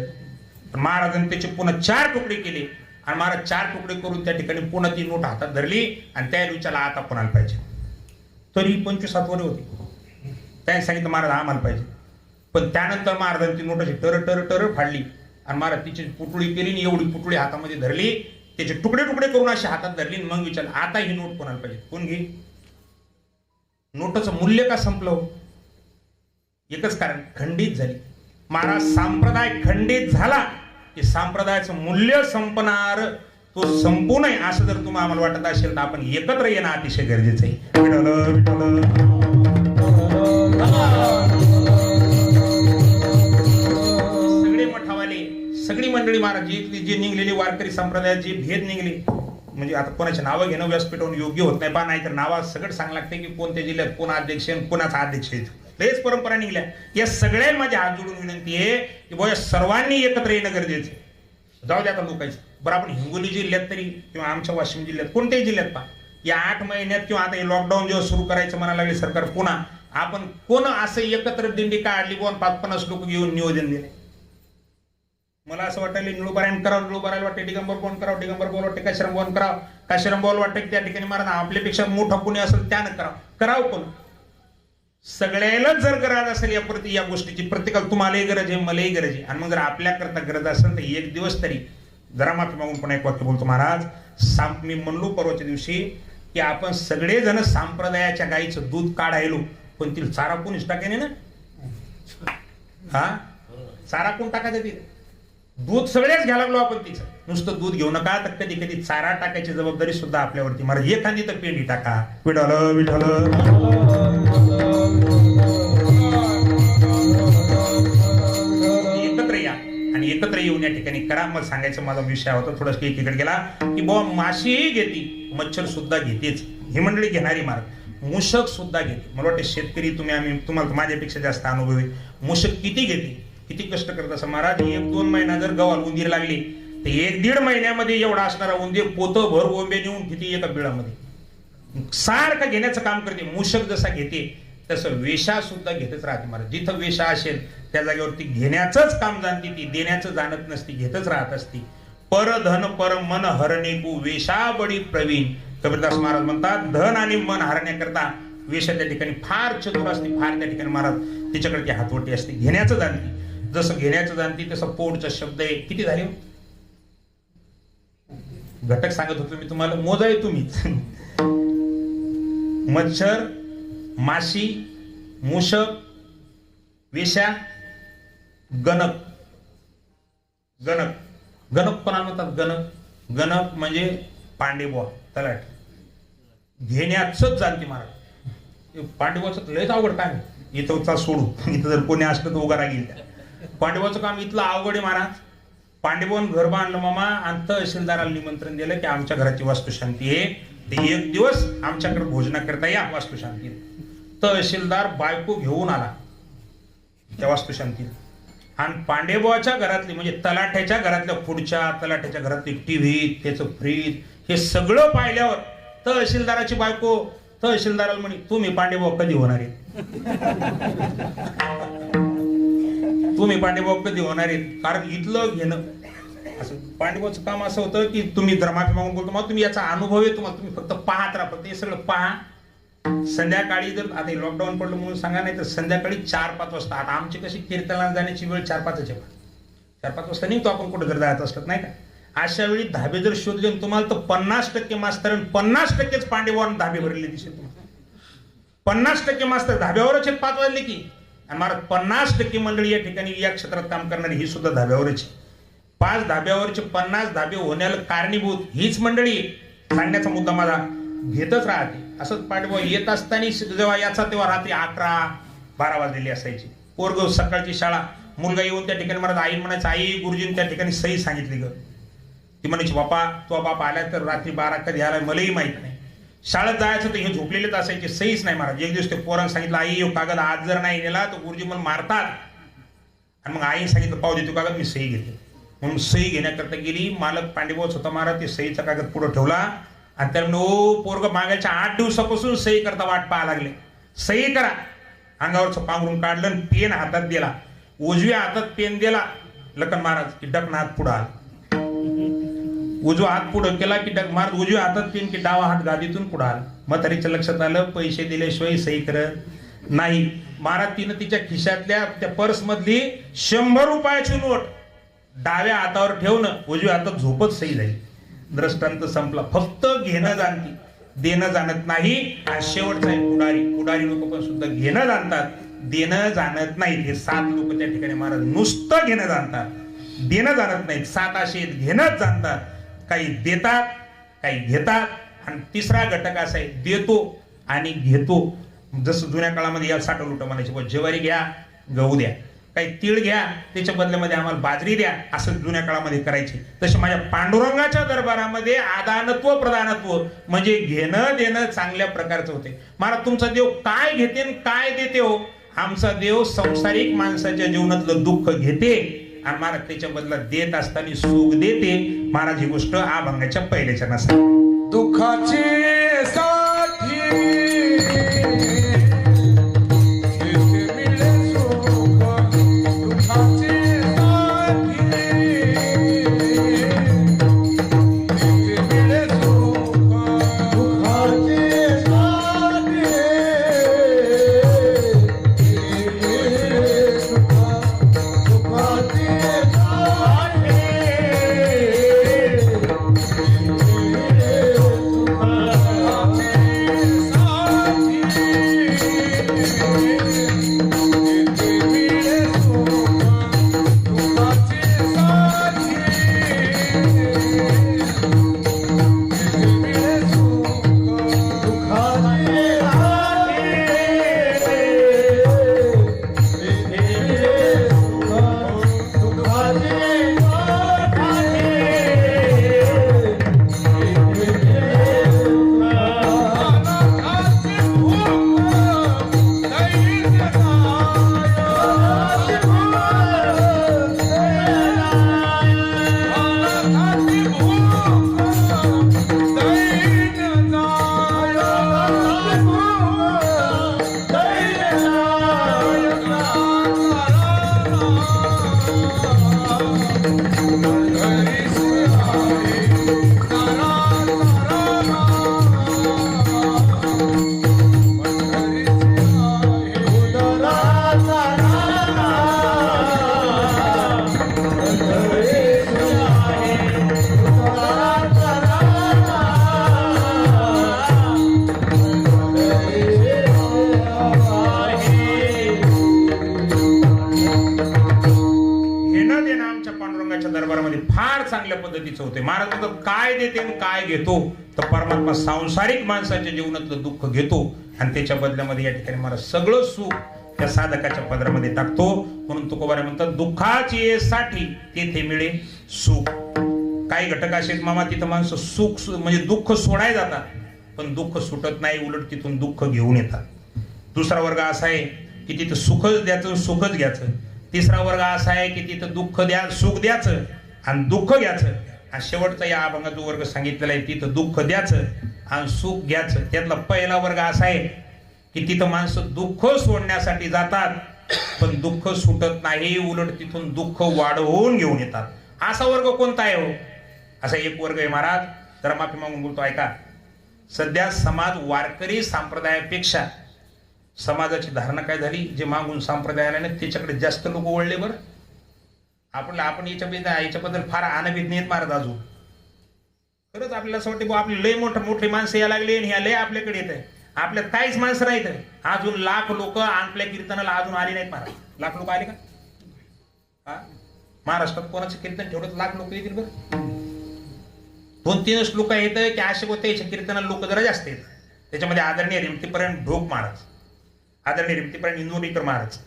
महाराजांनी त्याचे पुन्हा 4 तुकडे केले आणि महाराज 4 तुकडे करून त्या ठिकाणी पुन्हा ती नोट हातात धरली आणि त्या विचारला आता कोणाला पाहिजे. तरी 25 हात वर होते. त्याने सांगितलं महाराज आम्हाला पाहिजे. पण त्यानंतर महाराजांनी ती नोटाची टर फाडली आणि महाराज तिची पुटुळी केली आणि एवढी पुटुळी हातामध्ये धरली, त्याचे तुकडे तुकडे करून अशी हातात धरली. मग विचारलं आता ही नोट कोणाला पाहिजे, कोण घे. नोटाचं मूल्य का संपलं? एकच कारण, खंडित झाली. महाराज संप्रदाय खंडित झाला की संप्रदायाचं मूल्य संपणार, तो संपू नये असं जर तुम्हाला आम्हाला वाटत असेल तर आपण एकत्र येणं अतिशय गरजेचं आहे. सगळे मठावाले सगळी मंडळी महाराज जी निघलेली वारकरी संप्रदायात जी भेद निघली, म्हणजे आता कोणाचे नावं घेणं व्यासपीठावरून योग्य होत नाही, नाही तर नावा सगळं सांग लागते की कोणत्या जिल्ह्यात कोण अध्यक्ष कोणाचा अध्यक्ष आहे. लयच परंपरा निघल्या. या सगळ्यांना माझी हात जोडून विनंती आहे की बाबा सर्वांनी एकत्र येणं गरजेचं आहे. जाऊ द्या आता लोकांचं. बरं आपण हिंगोली जिल्ह्यात तरी किंवा आमच्या वाशिम जिल्ह्यात कोणत्याही जिल्ह्यात पहा, या 8 महिन्यात किंवा आता हे लॉकडाऊन जेव्हा सुरू करायचं म्हणायला लागले सरकार पुन्हा, आपण कोण असं एकत्र दिंडी काढली बुवा 50 लोक घेऊन नियोजन दिले. मला असं वाटलं निळूबारायण करावं, निळूबारायला वाटते दिगंबर कोण करावं, दिगंबर बोल वाटते काशीराम बोल करावं, काशीराम बोल वाटते त्या ठिकाणी महाराज आपल्यापेक्षा मोठा कोणी असेल त्यानं करावं कोण. सगळ्यालाच जर गरज असेल या गोष्टीची, प्रत्येकाला तुम्हालाही गरज आहे मलाही गरज आहे, आणि मग जर आपल्याकरता गरज असेल तर एक दिवस तरी जरा माफी मागून पण एक वाक्य बोलतो महाराज. मी म्हणलो परवाच्या दिवशी की आपण सगळेजण संप्रदायाच्या गाईचं दूध काढायलो, पण तिला चारा कोणीच टाकायने ना. हा चारा कोण टाकायचं ते दूध सगळेच घ्यायला लागलो आपण तिचं. नुसतं दूध घेऊ नका तर कधी कधी चारा टाकायची जबाबदारी सुद्धा आपल्यावरती. महाराज एखादी तर पेंडी टाका. विठ्ठल विठ्ठल. एकत्र या आणि एकत्र येऊन या ठिकाणी करा. मग सांगायचं माझा विषय होता थोडस एकीकडे गेला की बाबा माशीही घेते, मच्छर सुद्धा घेतेच, ही मंडळी घेणारी महाराज, मूषक सुद्धा घेते. मला वाटतं शेतकरी तुम्हाला माझ्यापेक्षा जास्त अनुभव आहे. मूषक किती घेते, किती कष्ट करत असं महाराज. 1-2 महिना जर गव्हाला उंदीर लागली तर 1-1.5 महिन्यामध्ये एवढा असणारा उंदीर पोतं भर ओंबे नेऊन किती एका बिळामध्ये सारखं घेण्याचं काम करते. मूषक जसा घेते तसं वेशा सुद्धा घेतच राहते महाराज. जिथं वेशा असेल त्या जागेवरती घेण्याचंच काम जाणती, ती देण्याचं जाणत नसती, घेतच राहत असती. पर धन पर मन हरणेकू वेशा बडी प्रवीण. कबीरदास महाराज म्हणतात धन आणि मन हरण्याकरता वेशा त्या ठिकाणी फार चतुर असते, फार त्या ठिकाणी महाराज तिच्याकडे ती हातवटी असते. घेण्याचं जाणती, जसं घेण्याचं जाणती तसं पोटचा शब्द आहे. किती झाले घटक सांगत होतो मी तुम्हाला, मोजा आहे तुम्हीच. मच्छर, माशी, मूषक, वेशा, गणक. गणक गणक कोणाला म्हणतात? गणक गणक म्हणजे पांडेबुवा तलाट. घेण्याचंच जाणते महाराज. पांडेबुवाचं लयच अवघड काम. इथं सोडू, इथं जर कोणी असलं तर उगा राहील. पांडेबुवाचं काम इथलं अवघड आहे महाराज. पांडेबुवान घर बांधलं मामा आणि तहसीलदाराला निमंत्रण दिलं की आमच्या घराची वास्तुशांती आहे, ते 1 दिवस आमच्याकडे भोजनाकरता या वास्तुशांती. तहसीलदार बायको घेऊन आला त्या वास्तुशांतीत आणि पांडेबुवाच्या घरातली म्हणजे तलाठ्याच्या घरातल्या खुर्च्या, तलाठ्याच्या घरातली टीव्ही, त्याचं फ्रीज, हे सगळं पाहिल्यावर तहसीलदाराची बायको तहसीलदाराला म्हणे तुम्ही पांडेबुवा कधी होणार आहे? तुम्ही पांडेबुवा कधी होणार आहेत? कारण इथलं घेणं असं पांडवाचं काम असं होतं की तुम्ही जर माफी मागून बोलतो मग तुम्ही याचा अनुभव आहे तुम्हाला, तुम्ही फक्त पाहत राहा, फक्त हे सगळं पहा. संध्याकाळी जर आता लॉकडाऊन पडलं म्हणून सांगा, नाही तर संध्याकाळी 4-5 वाजता. आता आमची कशी कीर्तनाला जाण्याची वेळ 4-5 आहे, 4-5 वाजता निघतो आपण कुठं जर जायचं असलं नाही का. अशा वेळी धाबे जर शोधले तुम्हाला तर 50% मास्तर आणि 50%च पांडेवान धाबे भरलेले दिसेल तुम्हाला. 50% मास्तर धाब्यावरच आहेत 5 वाजले की. आणि महाराज 50% मंडळी या ठिकाणी या क्षेत्रात काम करणारी ही सुद्धा धाब्यावरच. 5 धाब्यावरचे 50 धाबे होण्याला कारणीभूत हीच मंडळी. सांगण्याचा मुद्दा माझा घेतच राहते. असंच पांडवा येत असताना जेव्हा याचा तेव्हा रात्री 11-12 वाजलेली असायची. पोरग सकाळची शाळा, मुलगा येऊन त्या ठिकाणी महाराज आई म्हणायचं, आई गुरुजीने त्या ठिकाणी सही सांगितली ग. ती म्हणायची बापा तो बाप आला तर रात्री 12 कधी आला मलाही माहित नाही. शाळेत जायचं तर हे झोपलेलेच असायचे, सहीच नाही महाराज. एक दिवस ते पोरांना सांगितलं, आई यो कागद आज जर नाही नेला तर गुरुजी मला मारतात. आणि मग आईने सांगितलं पाहू दे तो कागद, मी सही घेते. म्हणून सही घेण्याकरता गेली. मालक पांडेबोच होता महाराज, ते सहीचा कागद पुढे ठेवला आणि त्याला म्हणे ओ पोरग मागायच्या 8 दिवसापासून सही करता वाट पाहा लागले, सही करा. अंगावरचं पांघरून काढलं आणि पेन हातात दिला. उजव्या हातात पेन दिला लखन महाराज की डकन हात पुढे आला. उजवा हात पुढे केला की डक महाराज उजव्या हातात पेन की डावा हात गादीतून पुढे आला. म्हातारीच्या लक्षात आलं पैसे दिल्याशिवाय सही करत नाही. महाराज तिनं तिच्या खिशातल्या त्या पर्स मधली 100 रुपयाची नोट डाव्या हातावर ठेवणं, उजव्या हातात झोपत सही झाली. दृष्टांत संपला. फक्त घेणं जाणती, देणं जाणत नाही. आणि शेवटचा आहे पुढारी लोक पण सुद्धा घेणं जाणतात, देणं जाणत नाहीत. हे 7 लोक त्या ठिकाणी महाराज नुसतं घेणं जाणतात, देणं जाणत नाहीत. 7 असे घेणंच जाणतात. काही देतात, काही घेतात. आणि तिसरा घटक असा आहे देतो आणि घेतो. जसं जुन्या काळामध्ये या साठं लुटं म्हणायचे, ज्वारी घ्या गहू द्या, काही तीळ घ्या त्याच्या बदल्यामध्ये आम्हाला बाजरी द्या, असं जुन्या काळामध्ये करायचे. तसे माझ्या पांडुरंगाच्या दरबारामध्ये आदानत्व प्रदानत्व म्हणजे घेणं देणं चांगल्या प्रकारचं होते. महाराज तुमचा देव काय घेते आणि काय देते हो. आमचा देव संसारिक माणसाच्या जीवनातलं दुःख घेते आणि महाराज त्याच्या बदला देत असताना सुख देते. महाराज ही गोष्ट अभंगाच्या पहिल्याच्या नसा. दुःखाची साठी चांगल्या पद्धतीचं होते. महाराज म्हणतात काय देते आणि काय घेतो तर परमात्मा सांसारिक माणसाच्या जीवनातलं दुःख घेतो आणि त्याच्या बदल्यामध्ये या ठिकाणी महाराज सगळं सुख त्या साधकाच्या पदरामध्ये टाकतो. म्हणून तुकोबारे म्हणतात दुःखाची साठी तेथे मिळे सुख. काही घटक असे मामा तिथं माणसं सुख म्हणजे दुःख सोडाय जातात पण दुःख सुटत नाही, उलट तिथून दुःख घेऊन येतात. दुसरा वर्ग असा आहे की तिथं सुखच द्यायचं सुखच घ्यायचं. तिसरा वर्ग असा आहे की तिथं दुःख द्या सुख द्यायचं आणि दुःख घ्यायचं. आणि शेवटचा या अभंगात जो वर्ग सांगितलेला आहे तिथं दुःख द्यायचं आणि सुख घ्यायचं. त्यातला पहिला वर्ग असा आहे की तिथं माणसं दुःख सोडण्यासाठी जातात पण दुःख सुटत नाही, उलट तिथून दुःख वाढवून घेऊन येतात. असा वर्ग कोणता आहे हो? असा एक वर्ग आहे महाराज, जरा माफी मागून बोलतो ऐका. सध्या समाज वारकरी संप्रदायापेक्षा समाजाची धारणा काय झाली, जे मागून संप्रदायाला नाही त्याच्याकडे जास्त लोक वळले. बरं आपण याच्याबद्दल फार अनभिज्ञ आहेत महाराज. अजून खरंच आपल्याला असं वाटतं आपले लय मोठे माणसं या लागले आणि ह्या लय आपल्याकडे येत आहे. आपल्यात काहीच माणसं नाहीत. अजून लाख लोक आपल्या कीर्तनाला अजून आले नाहीत महाराज. लाख लोक आले का? हा, महाराष्ट्रात कोणाचं कीर्तन ठेवलं तर लाख लोक येतील. बरं 2-3 लोक येत की असे होते याच्या कीर्तनाला लोक जरा जास्त येतात. त्याच्यामध्ये आदरणीय रिमतीपर्यंत ढोक महाराज, आदरणीय रिमतीपर्यंत इंदुरीकर महाराज,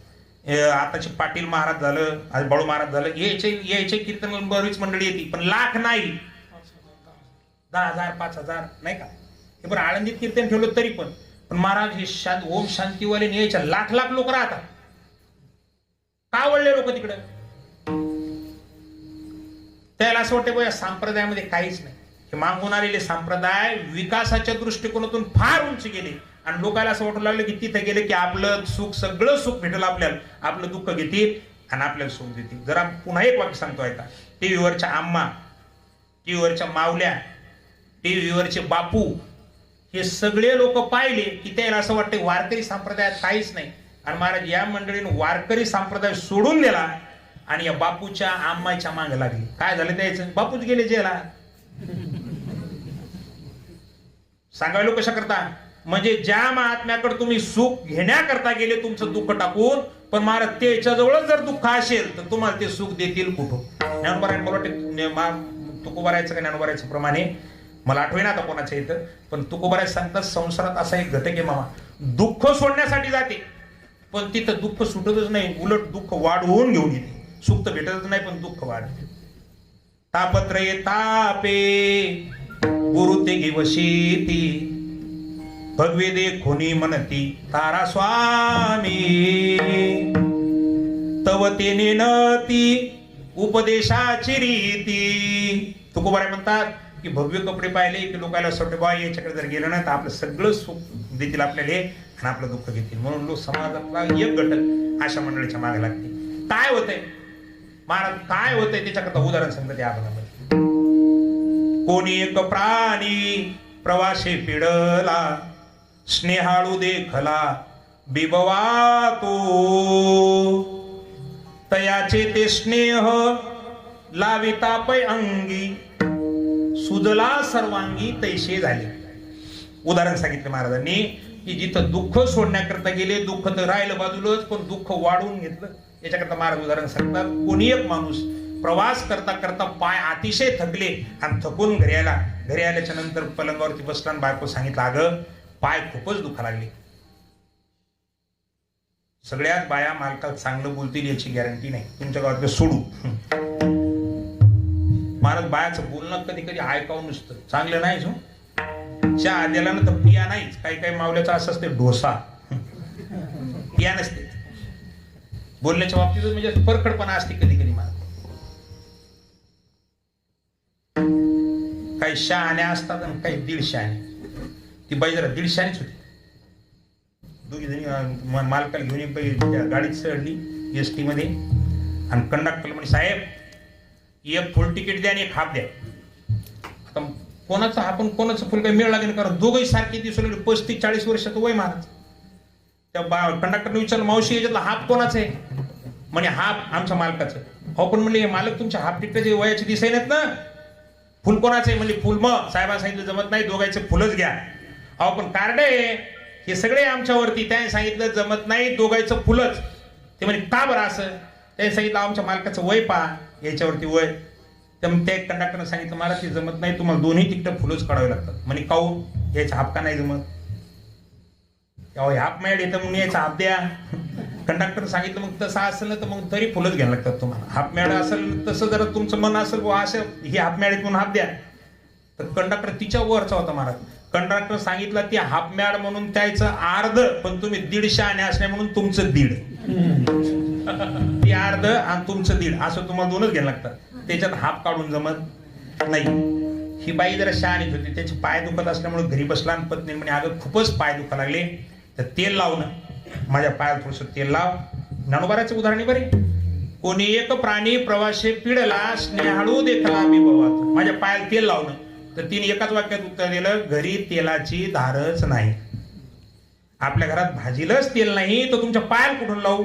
आताचे पाटील महाराज झालं, आज बाळू महाराज झालं, याचे कीर्तन बरीच मंडळी येते. पण लाख नाही, 10,000 5,000 नाही का. हे बरं आळंदीत कीर्तन ठेवलं तरी पण महाराज हे ओम शांतीवाले यायच्या लाख लोक राहतात. का वळले लोक तिकडे? त्याला असं वाटतं या संप्रदायामध्ये काहीच नाही. हे मागून आलेले संप्रदाय विकासाच्या दृष्टिकोनातून फार उंच गेले आणि लोकांना असं वाटू लागलं की तिथे गेले की आपलं सुख, सगळं सुख भेटेल आपल्याला, आपलं दुःख घेतील आणि आपल्याला सुख देतील. जरा पुन्हा एक वाक्य सांगतो ऐका. टीव्हीवरच्या आम्मा, टीव्हीवरच्या मावल्या, टीव्हीवरचे बापू, हे सगळे लोक पाहिले की त्याला असं वाटतं वारकरी संप्रदायात काहीच नाही. आणि महाराज या मंडळीने वारकरी संप्रदाय सोडून दिला आणि या बापूच्या आम्माच्या मागे लागली. काय झालं त्याचं? बापूच गेले जेला. सांगायला कशा करता? म्हणजे ज्या महात्म्याकडे तुम्ही सुख घेण्याकरता गेले तुमचं दुःख टाकून, पण महाराज त्याच्या जवळच जर दुःख असेल तर तुम्हाला ते सुख देतील कुठं? तुकोबारायचं का ज्ञानोबारायचं प्रमाणे मला आठवेना आता कोणाच्या इथं, पण तुकोबाराय सांगतात संसारात असा एक घटक आहे मामा, दुःख सोडण्यासाठी जाते पण तिथं दुःख सुटतच नाही, उलट दुःख वाढवून घेऊन येते. सुख तर भेटतच नाही पण दुःख वाढते. तापत्रये तापे गुरु ते घेवशीती, भगवे देखोनी म्हणती तारा स्वामी, तव तेने नती उपदेशाची रीती. तुकोबाराय म्हणतात की भव्य कपडे पाहिले की लोकांना असं वाटतं बा याच्याकडे जर गेलं ना तर आपलं सगळं सुख देतील आपल्याला आणि आपलं दुःख घेतील. म्हणून लोक समाजातला एक घटक अशा मंडळीच्या मागे लागते. काय होतंय महाराज, काय होतंय त्याच्याकरता उदाहरण सांगतात या भागामध्ये. कोणी एक प्राणी प्रवासी पिडला, स्नेहाळू देखला बिबवा तो, तयाचे ते स्नेह लाविता पै अंगी, सुजला सर्वांगी तैसे झाले. उदाहरण सांगितलं महाराजांनी की जिथं दुःख सोडण्याकरता गेले, दुःख तर राहिलं बाजूलाच पण दुःख वाढवून घेतलं. याच्याकरता महाराज उदाहरण सांगतात. कोणी एक माणूस प्रवास करता करता पाय अतिशय थकले आणि थकून घरी आल्याच्या नंतर पलंगावरती बसला आणि बायको सांगितलं अगं पाय खूपच दुखा लागले. सगळ्यात बाया मालकाला चांगलं बोलतील याची गॅरंटी नाही, तुमच्या गावातलं सोडू. महाराज बायाचं बोलणं कधी कधी ऐकावं नुसतं चांगलं नाही. चहा द्याला ना तर पिया नाहीच. काही मावल्याचं असं असते डोसा, पिया नसते. बोलण्याच्या बाबतीत म्हणजे परखडपणा असते कधी कधी. महाराज काही शहाण्या असतात आणि काही 150 शहाणे. ती बाई जरा 150 शहाणीच होती. दोघी जणी मालकाला घेऊन गाडीत चढली एसटी मध्ये आणि कंडक्टर म्हणजे साहेब एक फुल तिकीट द्या आणि एक हाफ द्या. आता कोणाचं हाफ आणि कोणाचं फुल काही मेळ लागेल कारण दोघंही सारखे दिसू लागले. 35-40 वर्षाचं वय महाराज. त्या कंडक्टरने विचारलं मावशी याच्यातला हाफ कोणाचं आहे? म्हणे हाफ आमच्या मालकाचं. हो पण म्हणले मालक तुमच्या हाफ तिकीटचे वयाचे दिसाय नाहीत ना, फुल कोणाचं आहे? म्हणले फुल मग साहेबांना सांगितलं जमत नाही, दोघांचे फुलच घ्या. अहो पण कार्ड आहे हे सगळे आमच्यावरती. त्याने सांगितलं जमत नाही, दोघांचं फुलच. ते म्हणे का बरं असं? त्याने सांगितलं आमच्या मालकाचं वय पहा याच्यावरती वय. तर त्या कंडक्टरने सांगितलं मला ते जमत नाही, तुम्हाला दोन्ही तिकीट फुलच काढावे लागतात. म्हणे काऊ याचा हाफ का नाही जमत? हाफ मॅड येतं म्हणून याचा हाफ द्या. कंडक्टर सांगितलं मग तसं असेल ना तर मग तरी फुलच घ्यायला लागतात तुम्हाला. हाफ मॅड असेल तसं जर तुमचं मन असेल असं ही हाफ मॅड म्हणून हाफ द्या. तर कंडक्टर तिच्या वरचा होता महाराज. कंडक्टर सांगितलं ती हाफ मॅड म्हणून त्याचं अर्ध, पण तुम्ही 150 आणि असल्या म्हणून तुमचं 1.5. ती अर्ध आणि तुमचं 1.5 असं तुम्हाला दोनच घ्यायला लागतात. त्याच्यात हाफ काढून जमत नाही. ही बाई जरा शहाणीच होती. त्याचे पाय दुखत असल्यामुळे घरी बसला आणि पत्नी म्हणे अगं खूपच पाय दुखा लागले तर तेल लाव ना, माझ्या पायाला थोडंसं तेल लाव. ज्ञानोबाराचं उदाहरण बरे. कोणी एक प्राणी प्रवासे पिडला स्नेहाळू देखला बिबवात. माझ्या पायाला तेल लावणं. तर तिने एकाच वाक्यात उत्तर दिलं, घरी तेलाची धारच नाही. आपल्या घरात भाजीलाच तेल नाही तर तुमच्या पायाला कुठून लावू.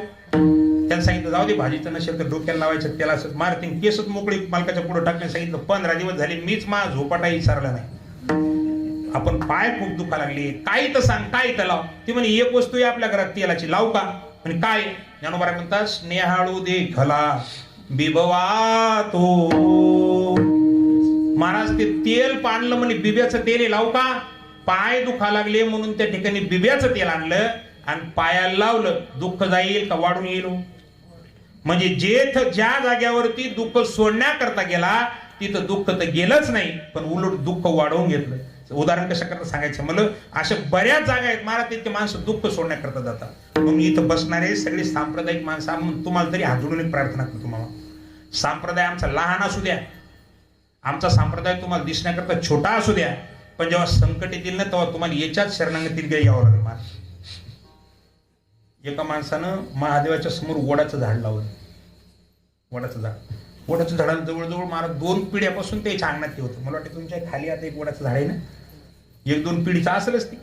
त्यांना सांगितलं जाऊ दे, भाजीचं नसेल तर डोक्याला लावायचं तेल असत मारतीन. केसच मोकळी मालकाच्या पुढे टाकण्यास सांगितलं. 15 दिवस झाले मीच मा झोपाटाही विचारला नाही. आपण पाय खूप दुखा लागले, काही तर सांग, काही तर लाव. ती म्हणे एक वस्तू आहे आपल्या घरात तेलाची, लावू का. आणि काय ज्ञानोबा म्हणतात, स्नेहाळू देखला बिबवा तो. महाराज ते तेल पाणलं म्हणे, बिब्याचं तेल लावू का. पाय दुखा लागले म्हणून त्या ठिकाणी बिब्याचं तेल आणलं आणि पायाला लावलं. दुःख जाईल का वाढून येईल. म्हणजे ज्या जाग्यावरती दुःख सोडण्याकरता गेला तिथं दुःख तर गेलंच नाही, पण उलट दुःख वाढवून घेतलं. उदाहरण कशा करता सांगायचं मला, अशा बऱ्याच जागा आहेत महाराज तिथे माणसं दुःख सोडण्याकरता जातात. म्हणून इथं बसणारे सगळे सांप्रदायिक माणसं, तुम्हाला तरी हात जोडून एक प्रार्थना करतो. तुम्हाला सांप्रदाय आमचा लहान असू द्या, आमचा संप्रदाय तुम्हाला दिसण्याकरता छोटा असू द्या, पण जेव्हा संकट येतील ना तेव्हा तुम्हाला याच्याच शरणागतीत यावं लागेल. महाराज एका माणसानं महादेवाच्या समोर वडाचं झाड लावलं. वडाचं झाडाला जवळजवळ महाराज 2 पिढ्यापासून त्याच्या अंगणात ते होतं. मला वाटतं तुमच्या खाली आता एक वडाचं झाड आहे ना, 1-2 पिढीचा असेलच ती.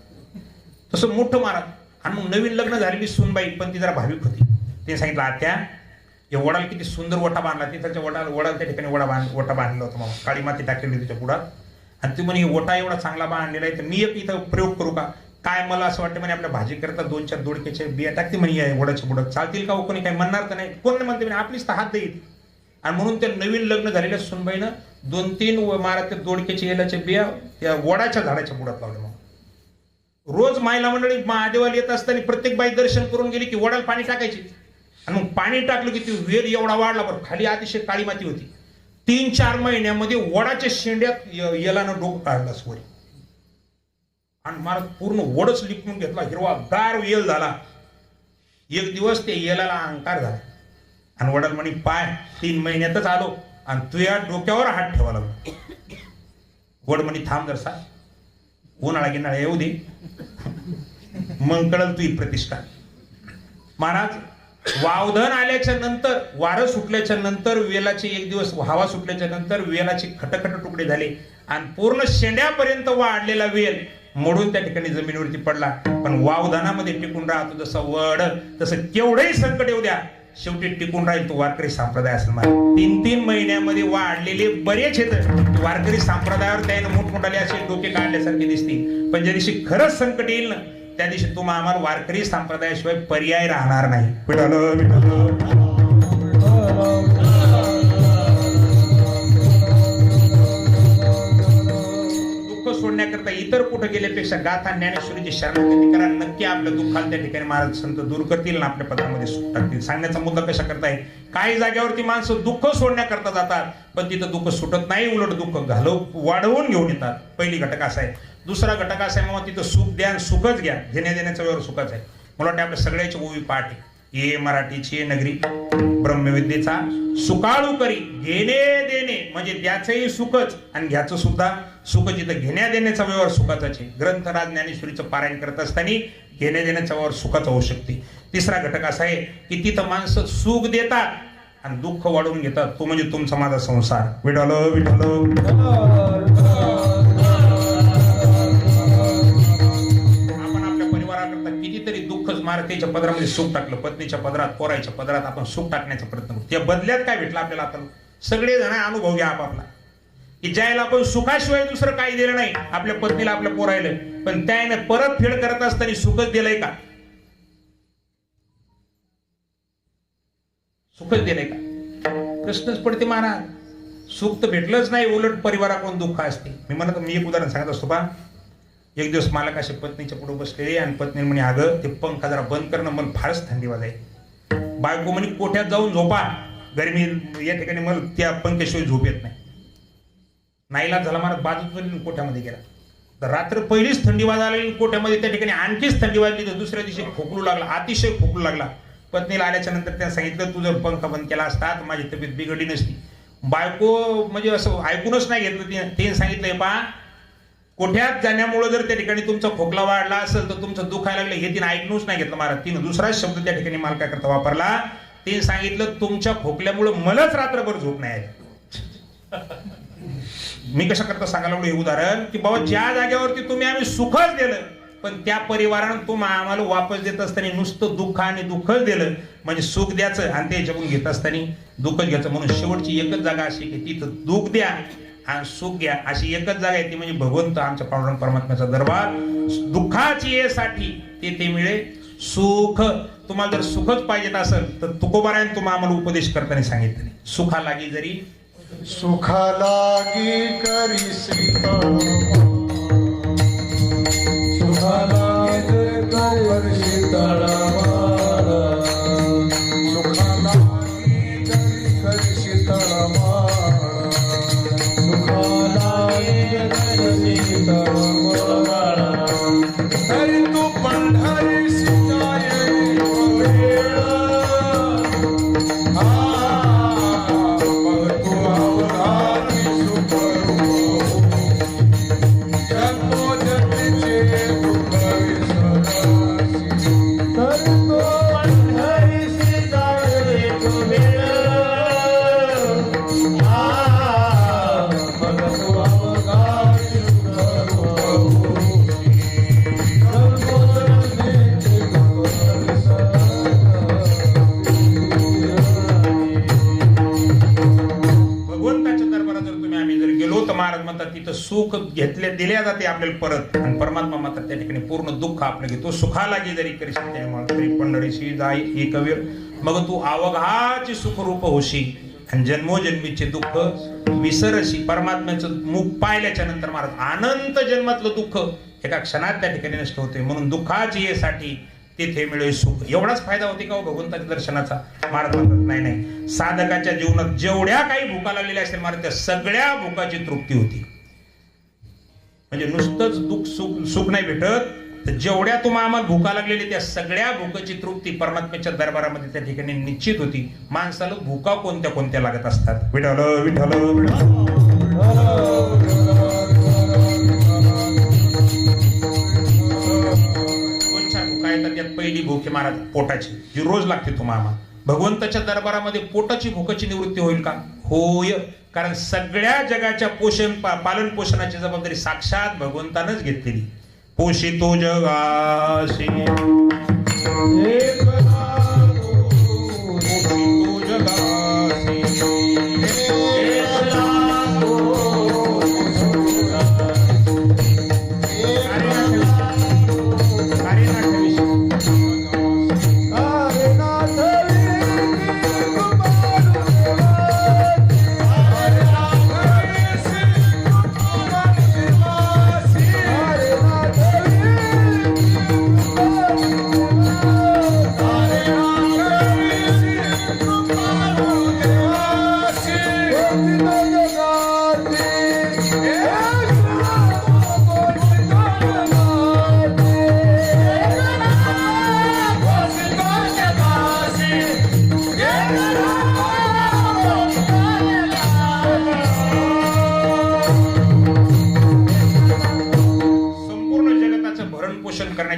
तसं मोठं महाराज. आणि मग नवीन लग्न झालेली सुनबाई, पण ती जरा भाविक होती. तिने सांगितलं, आत्या या वडाला किती सुंदर वटा बांधला. तिथच्या वडाला त्या ठिकाणी वटा बांधला होता. मामा काळी माती टाकलेली तिच्या पुढात. आणि ती म्हणे वटा एवढा चांगला बांधलेला आहे तर मी एक इथं प्रयोग करू का. काय मला असं वाटतं म्हणे आपल्या भाजी करता 2-4 दोडक्याचे बिया टाकते म्हणे वडाच्या बुडात. चालतील का. कोणी काही म्हणणार तर नाही. कोण म्हणते म्हणे आपलीच तर हात देईल. आणि म्हणून त्या नवीन लग्न झालेल्या सुनबाईनं 2-3 महाराज त्या दोडक्याच्या येलाच्या बिया त्या वडाच्या झाडाच्या बुडात लावल्या. मग रोज महिला मंडळी महादेवाला येत असताना प्रत्येक बाई दर्शन करून गेली की वडाला पाणी टाकायची. आणि मग पाणी टाकलं की ती वेल एवढा वाढला, बरं खाली अतिशय काळी माती होती. 3-4 महिन्यामध्ये वडाच्या शेंड्यात येलानं डोकं काढलं वर. आणि महाराज पूर्ण वडच लिपून घेतला, हिरवा गार वेल झाला. एक दिवस ते येलाला अहंकार झाला आणि वडाला म्हणे, पाय 3 महिन्यातच आलो आणि तुझ्या डोक्यावर हात ठेवा लागला. वड म्हणे, थांब जरसा, उन्हाळा गिन्हाळा येऊ दे, मग कळल तुझी प्रतिष्ठा. महाराज वावधन आल्याच्या नंतर, वारं सुटल्याच्या नंतर, वेलाचे एक दिवस हवा सुटल्याच्या नंतर वेलाचे खटखट तुकडे झाले आणि पूर्ण शेंड्यापर्यंत वाढलेला वेल मोडून त्या ठिकाणी जमिनीवरती पडला. पण वावधानामध्ये टिकून राहतो जसं वड, तसं केवढेही संकट येऊ द्या शेवटी टिकून राहील तो वारकरी संप्रदाय असेल. मला 3-3 महिन्यामध्ये वाढलेले बरेच आहेत वारकरी संप्रदायावर. त्याने मोठमोठाले असे डोके काढल्यासारखे दिसतील, पण ज्या दिवशी खरंच संकट येईल ना त्या दिवशी तुम्हाला आम्हाला वारकरी संप्रदायाशिवाय पर्याय राहणार नाही. दुःख सोडण्याकरता इतर कुठे गेल्यापेक्षा गाथा ज्ञानेश्वरीची शरणागती करा. नक्की आपल्या दुःखाला त्या ठिकाणी महाराज संत दूर करतील ना आपल्या पत्रामध्ये सुख टाकतील. सांगण्याचा मुद्दा कशा करताय, काही जागेवरती माणसं दुःख सोडण्याकरता जातात पण तिथं दुःख सुटत नाही, उलट दुःख वाढवून घेऊन येतात. पहिली घटक असा आहे. दुसरा घटक असा आहे, मग तिथं सुख द्या आणि सुखच घ्या. घेण्या देण्याचा व्यवहार सुखाचा आहे. मला वाटतं आपल्या सगळ्याची ओवी पाठ आहे. ये मराठीची नगरी ब्रह्मविद्येचा सुकाळू करी. घेणे देणे म्हणजे द्याचंही सुखच आणि घ्याचं सुद्धा सुख. जिथं घेण्या देण्याचा व्यवहार सुखाचाच आहे. ग्रंथराज ज्ञानेश्वरीचं पारायण करत असताना घेण्या देण्याचा व्यवहार सुखाचा होऊ शकते. तिसरा घटक असा आहे की तिथं माणसं सुख देतात आणि दुःख वाढवून घेतात. तो म्हणजे तुमचा माझा संसार. विठ्ठल विठ्ठल. कितीतरी दुःखच मारतेच्या पदरामध्ये सुख टाकलं, पत्नीच्या पदरात, पोराच्या पदरात आपण सुख टाकण्याचा प्रयत्न करतो. त्या बदल्यात काय भेटलं आपल्याला. आता सगळे जण अनुभव घ्या आपापला की ज्याला आपण सुखाशिवाय दुसरं काही दिलं नाही आपल्या पत्नीला, आपल्या पोरायला, पण त्याने परत फेड करत असताना सुखच दिलंय का. सुखच दिलंय का प्रश्नच पडते महाराज. सुख तर भेटलंच नाही, उलट परिवाराकडून दुःख असते. मी म्हणत मी एक उदाहरण सांगत असतो पहा. एक दिवस मालक असे पत्नीच्या पुढे बसलेले आणि पत्नी म्हणे, अगं ते पंखा जरा बंद करणं, मला फारच थंडी वाजाय. बायको म्हणे, कोठ्यात जाऊन झोपा, गरमी या ठिकाणी मला त्या पंख्याशिवाय झोप येत नाही. नाईलाज झाला महाराज, बाजूला कोठ्यामध्ये गेला. तर रात्र पहिलीच थंडी वाजायला कोठ्यामध्ये, त्या ठिकाणी आणखीच थंडी वाजली. तर दुसऱ्या दिवशी खोकलू लागला, अतिशय खोकलू लागला. पत्नीला आल्याच्या नंतर त्याने सांगितलं, तू जर पंखा बंद केला असता तर माझी तब्येत बिघडली नसती. बायको म्हणजे असं ऐकूनच नाही घेतलं. तिने सांगितलंय, पहा कोठ्यात जाण्यामुळे जर त्या ठिकाणी तुमचा खोकला वाढला असेल तर तुमचं दुखायला लागलं, हे तिने ऐकूनच नाही घेतलं महाराज. तिने दुसराच शब्द त्या ठिकाणी मालकाकरता वापरला, ते सांगितलं तुमच्या खोकल्यामुळे मलाच रात्रभर झोप नाही आली. मी कशा करता सांगायला लागलो हे उदाहरण की बाबा ज्या जागेवरती तुम्ही आम्ही सुखच दिलं पण त्या परिवारानं तुम्ही आम्हाला वापस देत असताना नुसतं दुःख आणि दुःखच दिलं. म्हणजे सुख द्यायचं आणि ते याच्याकडून घेत असताना दुःखच घ्यायचं. म्हणून शेवटची एकच जागा अशी की तिथं दुःख द्या आणि सुख घ्या अशी एकच जागा आहे ती म्हणजे भगवंत आमच्या पांडुरंग परमात्म्याचा दरबार. दुःखाची येसाठी ते मिळे सुख. तुम्हाला जर सुखच पाहिजे असेल तर तुकोबारायन तुम्हाला आम्हाला उपदेश करताना सांगितले सुखा लागी जरी सुखा लागी करी सीता सुखा लागी जरी करी सीताळा सुखा लागी जरी करी सीताळा सुखा लागी जरी सीताळा तरी तू पंढरी सीताय तिथं सुख दिल्या जाते आपल्याला परत आणि परमात्मा मात्र त्या ठिकाणी पूर्ण दुःख आपलं घेतो. सुखाला गी जरी करी तरी पंढरीशी जाई एक वेळ मग तू अवघाची सुखरूप होशी आणि जन्मोजन्मीचे दुःख विसरशी. परमात्म्याचं मुख पाहिल्याच्या नंतर महाराज अनंत जन्मातलं दुःख एका क्षणात त्या ठिकाणी नष्ट होते. म्हणून दुःखाची येसाठी तिथे मिळेल सुख. एवढाच फायदा होते का भगवंताच्या दर्शनाचा? महाराज म्हणतात नाही नाही, साधकाच्या जीवनात जेवढ्या काही भूका लागलेल्या असतील महाराज त्या सगळ्या भूकाची तृप्ती होती. म्हणजे नुसतंच दुःख सुख नाही भेटत तर जेवढ्या तुम्हाला आम्हाला भूका लागलेली त्या सगळ्या भूकाची तृप्ती परमात्म्याच्या दरबारामध्ये त्या ठिकाणी निश्चित होती. माणसाला भूका कोणत्या कोणत्या लागत असतात. विठ्ठल विठ्ठल त्यात पहिली भूक आहे महाराज पोटाची जी रोज लागते तुम्हाला. भगवंताच्या दरबारामध्ये पोटाची भूकाची निवृत्ती होईल का? होय. कारण सगळ्या जगाच्या पालन पोषणाची जबाबदारी साक्षात भगवंतानंच घेतलेली. पोषितो जगासी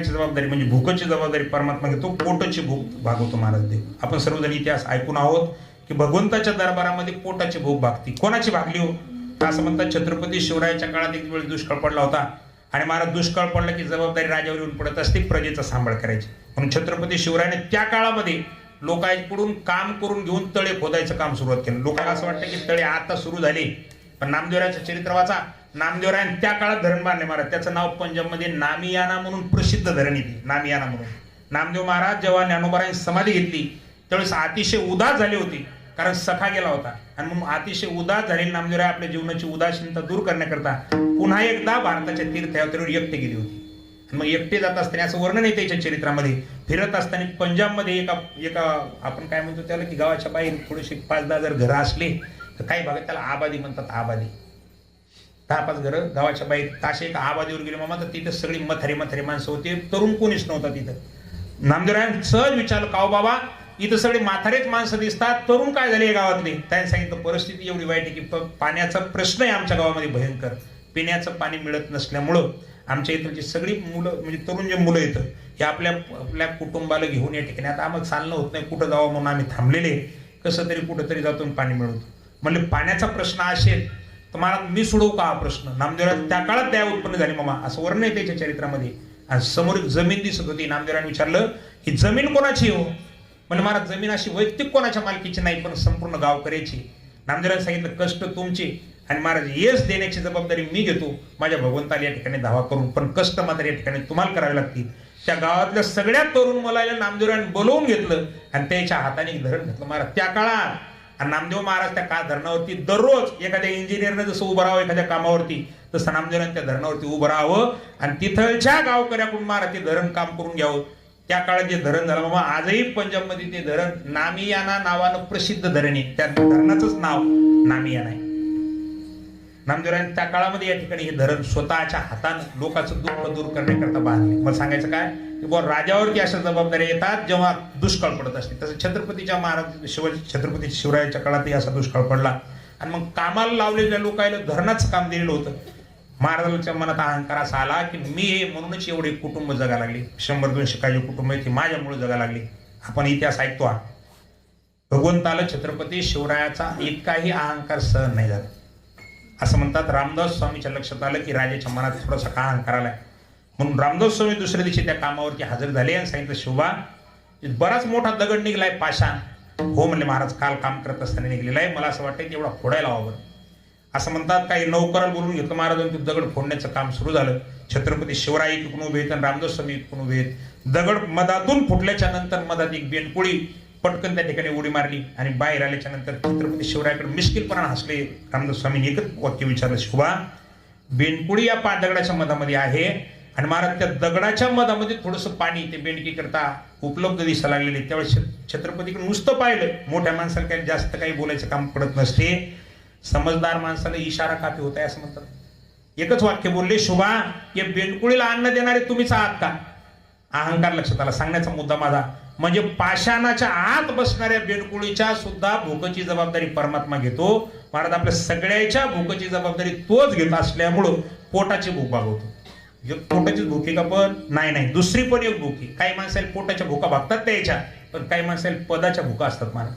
जबाबदारी म्हणजे भूकची जबाबदारी परमात्मा घेतो. पोटाची भूक भागवतो महाराज देव. आपण सर्वजण इतिहास ऐकून आहोत की भगवंताच्या दरबारामध्ये पोटाची भूक भागती. कोणाची भागली हो? असं म्हणतात छत्रपती शिवरायाच्या काळात एक वेळ दुष्काळ पडला होता आणि महाराज दुष्काळ पडला की जबाबदारी राजावर येऊन पडत असते प्रजेचा सांभाळ करायची. म्हणून छत्रपती शिवरायाने त्या काळामध्ये लोकांकडून काम करून घेऊन तळे खोदायचं काम सुरुवात केलं. लोकांना असं वाटतं की तळे आता सुरू झाले पण नामदेवरायाचं चरित्र वाचा. नामदेवरायाने त्या काळात धरण बांधले महाराज. त्याचं नाव पंजाबमध्ये नामियाना म्हणून प्रसिद्ध धरण येते. नामियाना म्हणून नामदेव महाराज जेव्हा ज्ञानोबारायांनी समाधी घेतली त्यावेळेस अतिशय उदास झाले होते कारण सखा गेला होता आणि म्हणून अतिशय उदास झालेले नामदेवराय आपल्या जीवनाची उदासीनता दूर करण्याकरता पुन्हा एकदा भारताच्या तीर्थयात्रेवर एकटे गेली होती. मग एकटे जात असताना असं वर्णन आहे त्याच्या चरित्रामध्ये. फिरत असताना पंजाबमध्ये एका आपण काय म्हणतो त्याला की गावाच्या बाहेर थोडेसे 5-10 जर घरं असले तर काही भागात त्याला आबादी म्हणतात. आबादी 10-5 घरं गावाच्या बाहेर ताशे एका आबादीवर गेले मामा तर तिथं सगळी मथारी माणसं होते. तरुण कोणीच नव्हता तिथं. नामदेवरायन सहज विचारलं का बाबा इथं सगळे म्हातारेच माणसं दिसतात, तरुण काय झाले गावातले? त्याने सांगितलं परिस्थिती एवढी वाईट आहे की पाण्याचा प्रश्न आहे आमच्या गावामध्ये भयंकर. पिण्याचं पाणी मिळत नसल्यामुळं आमच्या इथलची सगळी मुलं म्हणजे तरुण जे मुलं येतं हे आपल्या आपल्या कुटुंबाला घेऊन या ठिकाणी आता आम्हाला चालणं होत नाही, कुठं जावं म्हणून आम्ही थांबलेले, कसं तरी कुठंतरी जातो पाणी मिळवतो. म्हणले पाण्याचा प्रश्न असेल तर मला मी सोडवू का हा प्रश्न. नामदेवराज त्या काळात दया उत्पन्न झाली मामा असं वर्णन आहे त्याच्या चरित्रामध्ये. आणि समोर एक जमीन दिसत होती. नामदेवराने विचारलं ही जमीन कोणाची हो. म्हणजे महाराज जमीन अशी वैयक्तिक कोणाच्या मालकीची नाही पण संपूर्ण गावकऱ्याची. नामदेवराने सांगितलं कष्ट तुमचे आणि महाराज यश देण्याची जबाबदारी मी घेतो माझ्या भगवंताला या ठिकाणी धावा करून, पण कष्ट मात्र या ठिकाणी तुम्हाला करावे लागतील. त्या गावातल्या सगळ्या तरुण मुलाला नामदेवराने बोलवून घेतलं आणि त्याच्या हाताने धरण घेतलं महाराज त्या काळात. आणि नामदेव महाराज त्या धरणावरती दररोज एखाद्या इंजिनियरने जसं उभं राहावं एखाद्या कामावरती तसं नामदेवराने त्या धरणावरती उभं राहावं आणि तिथलच्या गावकऱ्याकडून महाराज ते धरण काम करून घ्यावं. त्या काळात जे धरण झालं बाबा आजही पंजाबमध्ये ते धरण नामियाना नावानं प्रसिद्ध धरण आहे. त्या धरणाचंच नाव नामियाना आहे. नामदेवराने त्या काळामध्ये या ठिकाणी हे धरण स्वतःच्या हातानं लोकांचं दुःख दूर करण्याकरता बांधले. मला सांगायचं काय की बुवा राजावरती अशा जबाबदाऱ्या येतात जेव्हा दुष्काळ पडत असते. तसं छत्रपतीच्या महाराज छत्रपती शिवरायांच्या काळातही असा दुष्काळ पडला आणि मग कामाला लावलेल्या लोकांना धरणाचं काम दिलेलं होतं. महाराजांच्या मनात अहंकार असा आला की मी हे म्हणूनच एवढे कुटुंब जगा लागले, 100-200 काही कुटुंब आहे ती माझ्यामुळे जगा लागली. आपण इतिहास ऐकतो हा. भगवंताला छत्रपती शिवरायाचा इतकाही अहंकार सहन नाही झाला. असं म्हणतात रामदास स्वामीच्या लक्षात आलं की राजाच्या मनात थोडासा का अहंकार आलाय. म्हणून रामदास स्वामी दुसऱ्या दिवशी त्या कामावरती हजर झाले आणि सांगितलं शिवबा बराच मोठा दगड निघलाय पाषाण. हो म्हणले महाराज काल काम करत असताना निघलेला आहे, मला असं वाटतं तेवढा फोडायला हवं. असं म्हणतात काही नौकराला बोलून घेतलं महाराजांनी दगड फोडण्याचं काम सुरू झालं. छत्रपती शिवराय इकडून उभे आहेत आणि रामदास स्वामी इकडून उभे आहेत. दगड मधातून फुटल्याच्या नंतर मधात एक बेंडकुळी पटकन त्या ठिकाणी उडी मारली आणि बाहेर आल्याच्या नंतर छत्रपती शिवरायाकडे मिश्किलपणा हसले. रामदास स्वामींनी एकच वाक्य विचारलं शिवबा बेंडकुळी या 5 दगडाच्या मधामध्ये आहे आणि महाराज त्या दगडाच्या मधामध्ये थोडंसं पाणी ते बेंडकी करता उपलब्ध दिसायला लागलेले. त्यावेळेस छत्रपतीकडे नुसतं पाहिलं. मोठ्या माणसाला काही जास्त काही बोलायचं काम पडत नसते. समजदार माणसाला इशारा काफी होत आहे असं म्हणतात. एकच वाक्य बोलले शुभा या बेंडकुळीला अन्न देणारे तुम्हीच आहात का. अहंकार लक्षात आला. सांगण्याचा मुद्दा माझा म्हणजे पाषाणाच्या आत बसणाऱ्या बेंडकुळीच्या सुद्धा भूकची जबाबदारी परमात्मा घेतो. महाराज आपल्या सगळ्याच्या भूकची जबाबदारी तोच घेत असल्यामुळं पोटाची भूक भागवतो. पोटाचीच भूक आहे का पण नाही दुसरी पण एक भूक आहे. काही माणसाला पोटाच्या भूका भागतात त्याच्या पण काही माणसाला पदाच्या भूका असतात. महाराज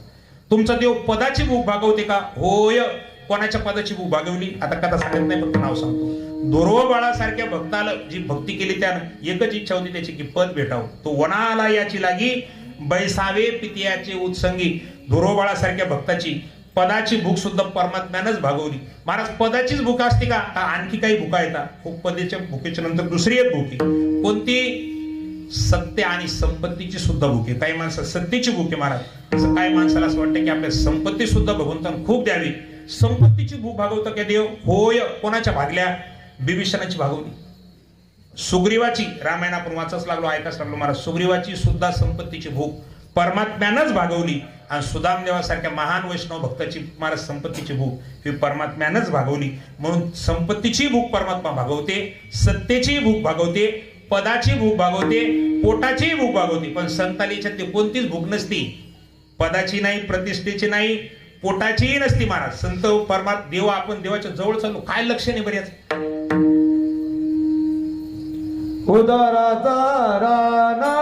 तुमचा देव पदाची भूक भागवते का. होय कोणाच्या पदाची भूक भागवली आता कथा सांगत नाही फक्त नाव सांगतो. धुर्व बाळासारख्या भक्ताला जी भक्ती केली त्यानं एकच इच्छा होती त्याची की पद भेटावं. तो वनाला याची लागी बैसावे पितियाचे उत्संगी. धुर्व बाळासारख्या भक्ताची पदाची भूक सुद्धा परमात्म्यानंच भागवली. महाराज पदाचीच भूक असते का आणखी काही भूका येतात. पदाच्या भूकेच्या नंतर दुसरी एक भूक आहे कोणती सत्य आणि संपत्तीची सुद्धा भूक आहे. काही माणसं सत्तेची भूक आहे महाराज. असं काही माणसाला असं वाटतं की आपल्या संपत्ती सुद्धा भगवंतानं खूप द्यावी. संपत्तीची भूक भागवतं का देव. होय कोणाच्या भागल्या बिभीषणाची भागवली. सुग्रीवाची रामायण आपण वाचच लागलो ऐकाच लागलो महाराज. सुग्रीवाची सुद्धा संपत्तीची भूक परमात्म्यानंच भागवली आणि सुदामदेवासारख्या महान वैष्णव भक्ताची महाराज संपत्तीची भूक ही परमात्म्यानंच भागवली. म्हणून संपत्तीची भूक परमात्मा भागवते, सत्तेची भूक भागवते, पदाची भूक भागवते, पोटाची भूक भागवते. पण संतालीच्या ते कोणतीच भूक नसती. पदाची नाही, प्रतिष्ठेची नाही, पोटाचीही नसती महाराज. संत परमात्मा देव आपण देवाच्या जवळ चाललो काय लक्ष नाही बऱ्याच. उदारा ताराना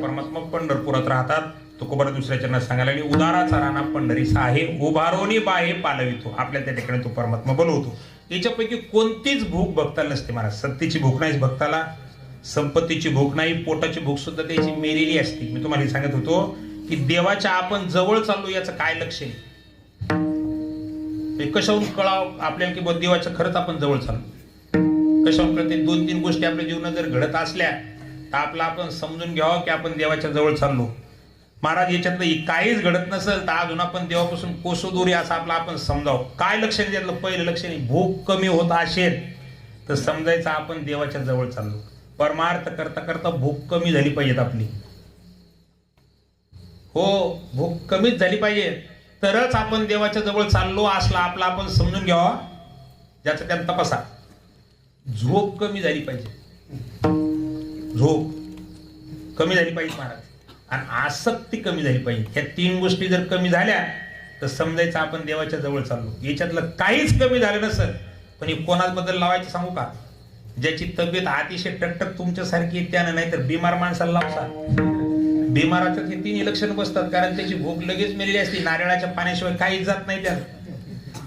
परमात्मा पंढरपुरात राहतात. तुकोबारा दुसऱ्या चरणात सांगायला आणि उदाराचा राणा पंढरीचा आहे, उभारोनी बाहे पालवितो. आपल्या त्या ठिकाणी तो परमात्मा बनवतो. याच्यापैकी कोणतीच भूक भक्ताला नसते महाराज. सत्तेची भूक नाही भक्ताला, संपत्तीची भूक नाही, पोटाची भूक सुद्धा त्याची मेलेली असते. मी तुम्हाला सांगत होतो की देवाच्या आपण जवळ चाललो याचं काय लक्ष आहे. कशावरून कळाव आपल्याला की देवाच्या खरंच आपण जवळ चाललो. कशावरून कळते. 2-3 गोष्टी आपल्या जीवनात जर घडत असल्या तर आपलं आपण समजून घ्यावं की आपण देवाच्या जवळ चाललो. महाराज याच्यातलं काहीच घडत नसेल तर अजून आपण देवापासून कोसो दूर असं आपलं आपण समजावं. काय लक्षण त्यातलं पहिलं लक्षण, भूक कमी होत असेल तर समजायचं आपण देवाच्या जवळ चाललो. परमार्थ करता करता भूक कमी झाली पाहिजेत आपली. हो, भूक कमीच झाली पाहिजे तरच आपण देवाच्या जवळ चाललो असला आपला आपण समजून घ्यावा. ज्याचा त्यात तपासा. झोप कमी झाली पाहिजे, झोप कमी झाली पाहिजे महाराज, आणि आसक्ती कमी झाली पाहिजे. ह्या 3 गोष्टी जर कमी झाल्या तर समजायचं आपण देवाच्या जवळ चाललो. याच्यातलं काहीच कमी झालं नसेल पण हे कोणाबद्दल लावायचं सांगू का. ज्याची तब्येत अतिशय टकटक तुमच्यासारखी त्यानं, नाही तर बिमार माणसाला लावसा. बिमाराचं ते 3 लक्षण बसतात कारण त्याची भूक लगेच मेलेली असते. नारळाच्या पाण्याशिवाय काहीच जात नाही त्याला.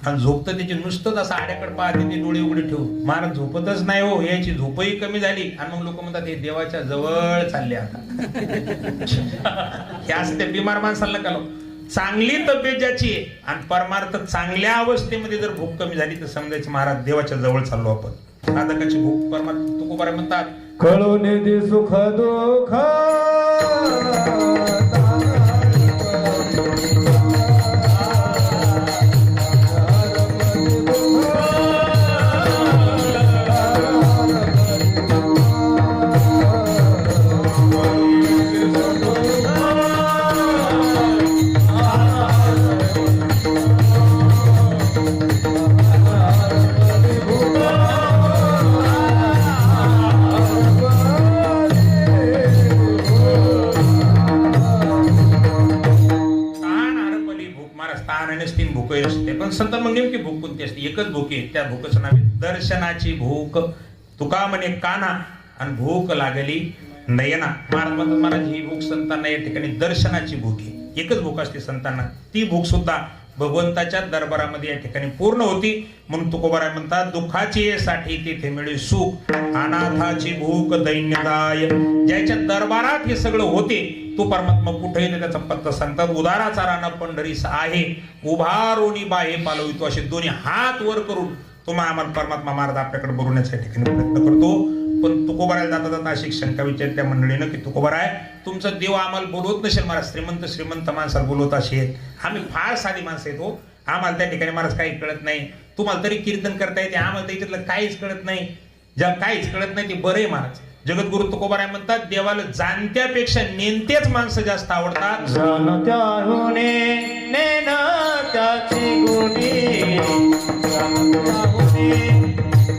आणि झोपतं त्याची नुसतंच असं आड्याकडे पाहते, ते डोळे उघडे ठेवून. महाराज झोपतच नाही हो. याची झोपही कमी झाली आणि मग लोक म्हणतात हे देवाच्या जवळ चालले आता. हे असं त्या बिमार माणसाला नका लावू. चांगली तब्येत ज्याची आहे आणि परमार्थ चांगल्या अवस्थेमध्ये जर भूक कमी झाली तर समजायचं महाराज देवाच्या जवळ चाललो आपण. साधकाची भूक परमार्थ तुकोबारा म्हणतात कळून दे सुख दुःख पण संत मग नेमकी भूक कोणती असते. एकच भूक आहे, त्या भूकचं नाव दर्शनाची भूक. तुका म्हणे काना आणि भूक लागली नयना. महाराज म्हणतात महाराज ही भूक संतांना या ठिकाणी दर्शनाची भूक आहे. एकच भूक असते संतांना. ती भूक सुद्धा भगवंताच्या दरबारामध्ये या ठिकाणी पूर्ण होती. म्हणून तुकोबाराय म्हणतात दुःखाची साठी तिथे मिळे सुख, अनाथाची भूक दैन्यदाय. ज्याच्या दरबारात हे सगळं होते तो परमात्मा कुठे येते त्याचा पत्ता सांगतात. उदाराचा राणा पंढरीस आहे, उभारोनी बाहे पालवितो. असे दोन्ही हात वर करून तुम्हाला आम्हाला परमात्मा महाराज आपल्याकडे बोलवण्याचा ठिकाणी प्रयत्न करतो. पण तुकोबारायला जाता जाता अशी शंका विचारली त्या मंडळीनं की तुकोबाराय तुमचा देव आम्हाला बोलवत नसेल महाराज, श्रीमंत माणसाला बोलवत असेल. आम्ही फार साधी माणसं येतो, आम्हाला त्या ठिकाणी महाराज काही कळत नाही. तुम्हाला तरी कीर्तन करता येते, आम्हाला त्याच्यातलं काहीच कळत नाही. ज्या काहीच कळत नाही ते बरं आहे महाराज. जगद्गुरु तुकोबाराय म्हणतात देवाला जाणत्यापेक्षा नेणतेच माणसं जास्त आवडतात. जाणत्या होणे नेनाच्याची गुणी, जाणत्या होणे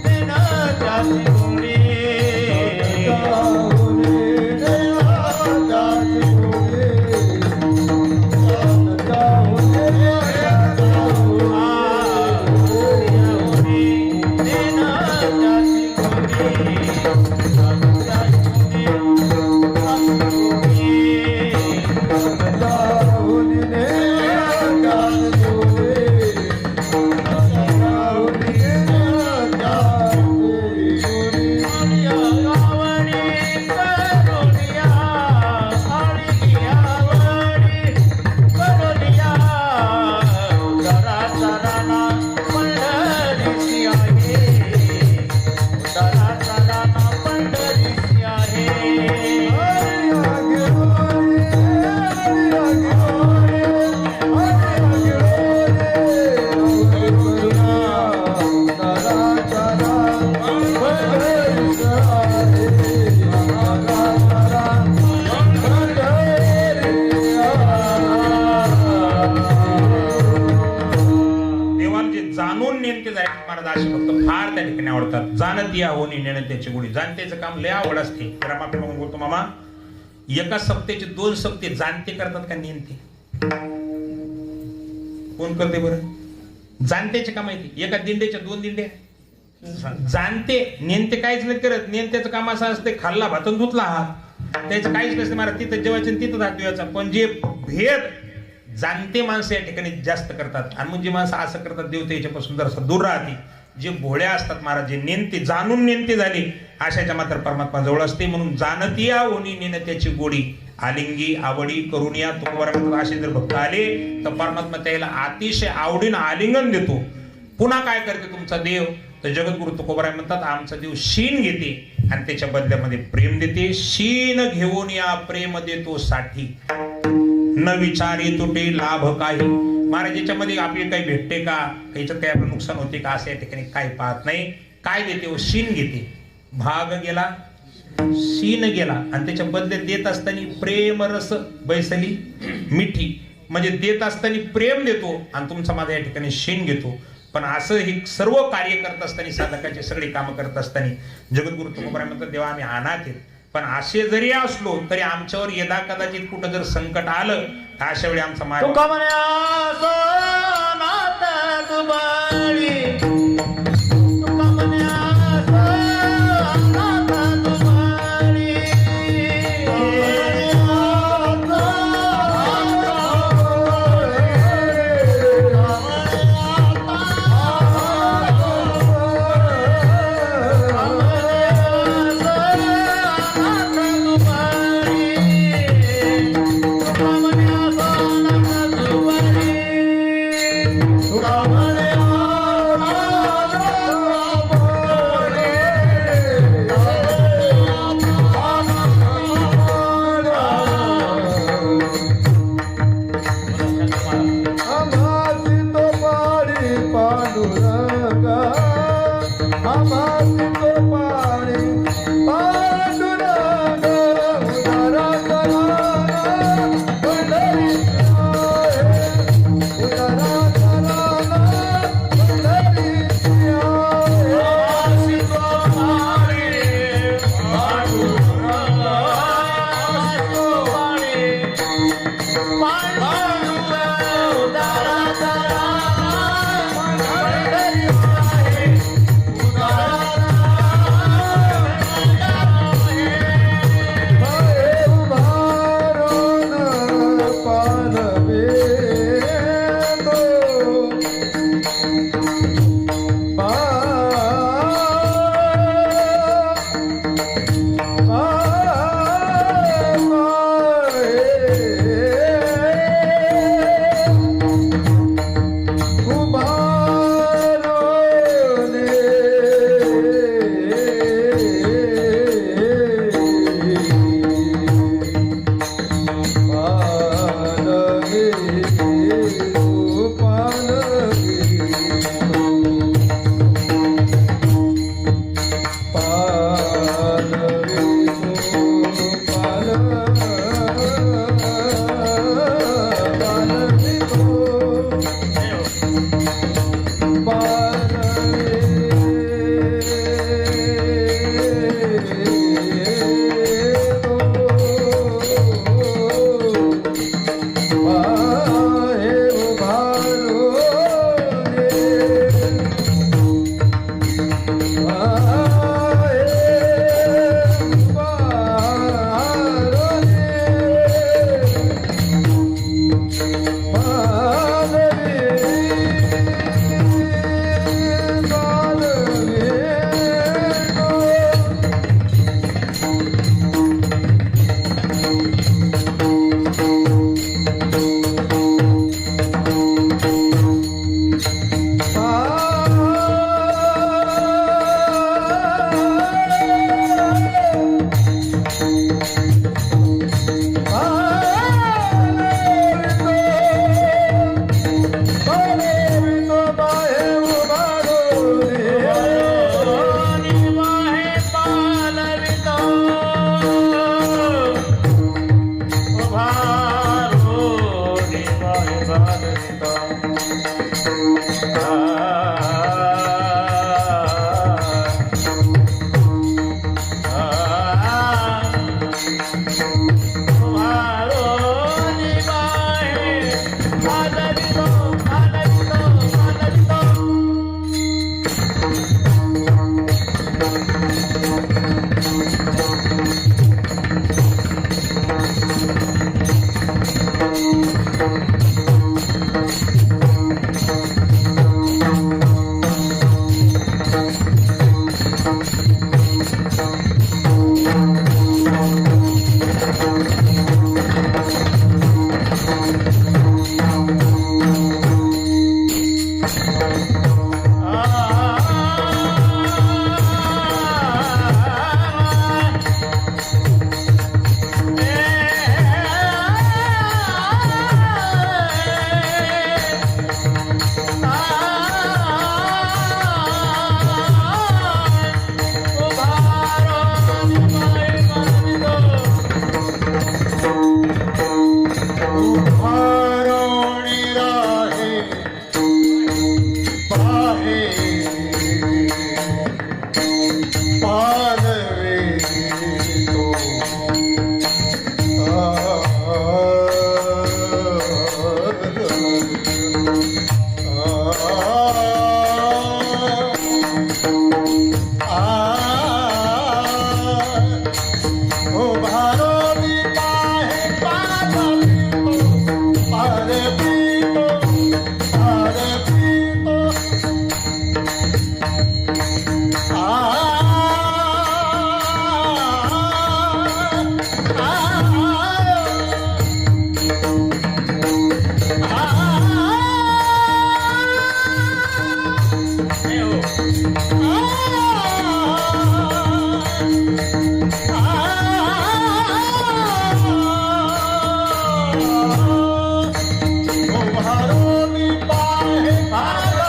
नेनाच्याची गुणी, जाणती होणी नेणत्याची गुढी. जाणत्याचं काम लय आवड असते. जरा माफी मागून बोलतो मामा, एका सप्त्याचे 2 सप्ते जाणते करतात का नेणते? कोण करते बरं? जाणत्याचे काम माहिती. एका दिंड्याच्या 2 दिंड्या जाणते. नेणते काहीच नाही करत. नेणत्याचं काम असं असते खाल्ला भातून धुतला हात. त्याचं काहीच नसतं महाराज, तिथं जेवायचं आणि तिथं हात धुवायचा. पण जे भेद जाणते माणसं या ठिकाणी जास्त करतात, आणि मग जी माणसं असं करतात देव त्याच्यापासून जरासं दूर राहते. जे भोळ्या असतात महाराज, जे नेमते जाणून नेमते झाले, अशाच्या मात्र परमात्मा जवळ असते. म्हणून जाणतिया ओनी नेनत्याची गोडी, आलिंगी आवडी करुनिया तुकोबाराम असे जर भक्त आले तर परमात्मा त्याला अतिशय आवडीनं आलिंगन देतो. पुन्हा काय करते तुमचा देव, तर जगद्गुरु तुकोबाराय म्हणतात आमचा देव शीन घेते आणि त्याच्या बदल्यामध्ये प्रेम देते. शीन घेऊन या प्रेम देतो साठी, न विचारी तुटे लाभ काही. महाराज याच्यामध्ये आपल्याला काही भेटते का, याच्यात काही आपलं नुकसान होते का, असं या ठिकाणी काही पाहत नाही. काय देते हो, शीन घेते. भाग गेला, शीन गेला, आणि त्याच्या बदल्यात देत असताना प्रेम रस बैसली मिठी, म्हणजे देत असताना प्रेम देतो आणि तुमचा माझा या ठिकाणी शीन घेतो. पण असं हे सर्व कार्य करत असताना, साधकाचे सगळे कामं करत असताना जगद्गुरु तुकोबाराय म्हणतात देवा आम्ही अनाथ आहेत, पण असे जरी असलो तरी आमच्यावर यदा कदाचित कुठं जर संकट आलं तर अशा वेळी आमचा माय तुका म्हणे असो नाथ तुबाळी, तुका म्हणे असो नाथ तुबाळी.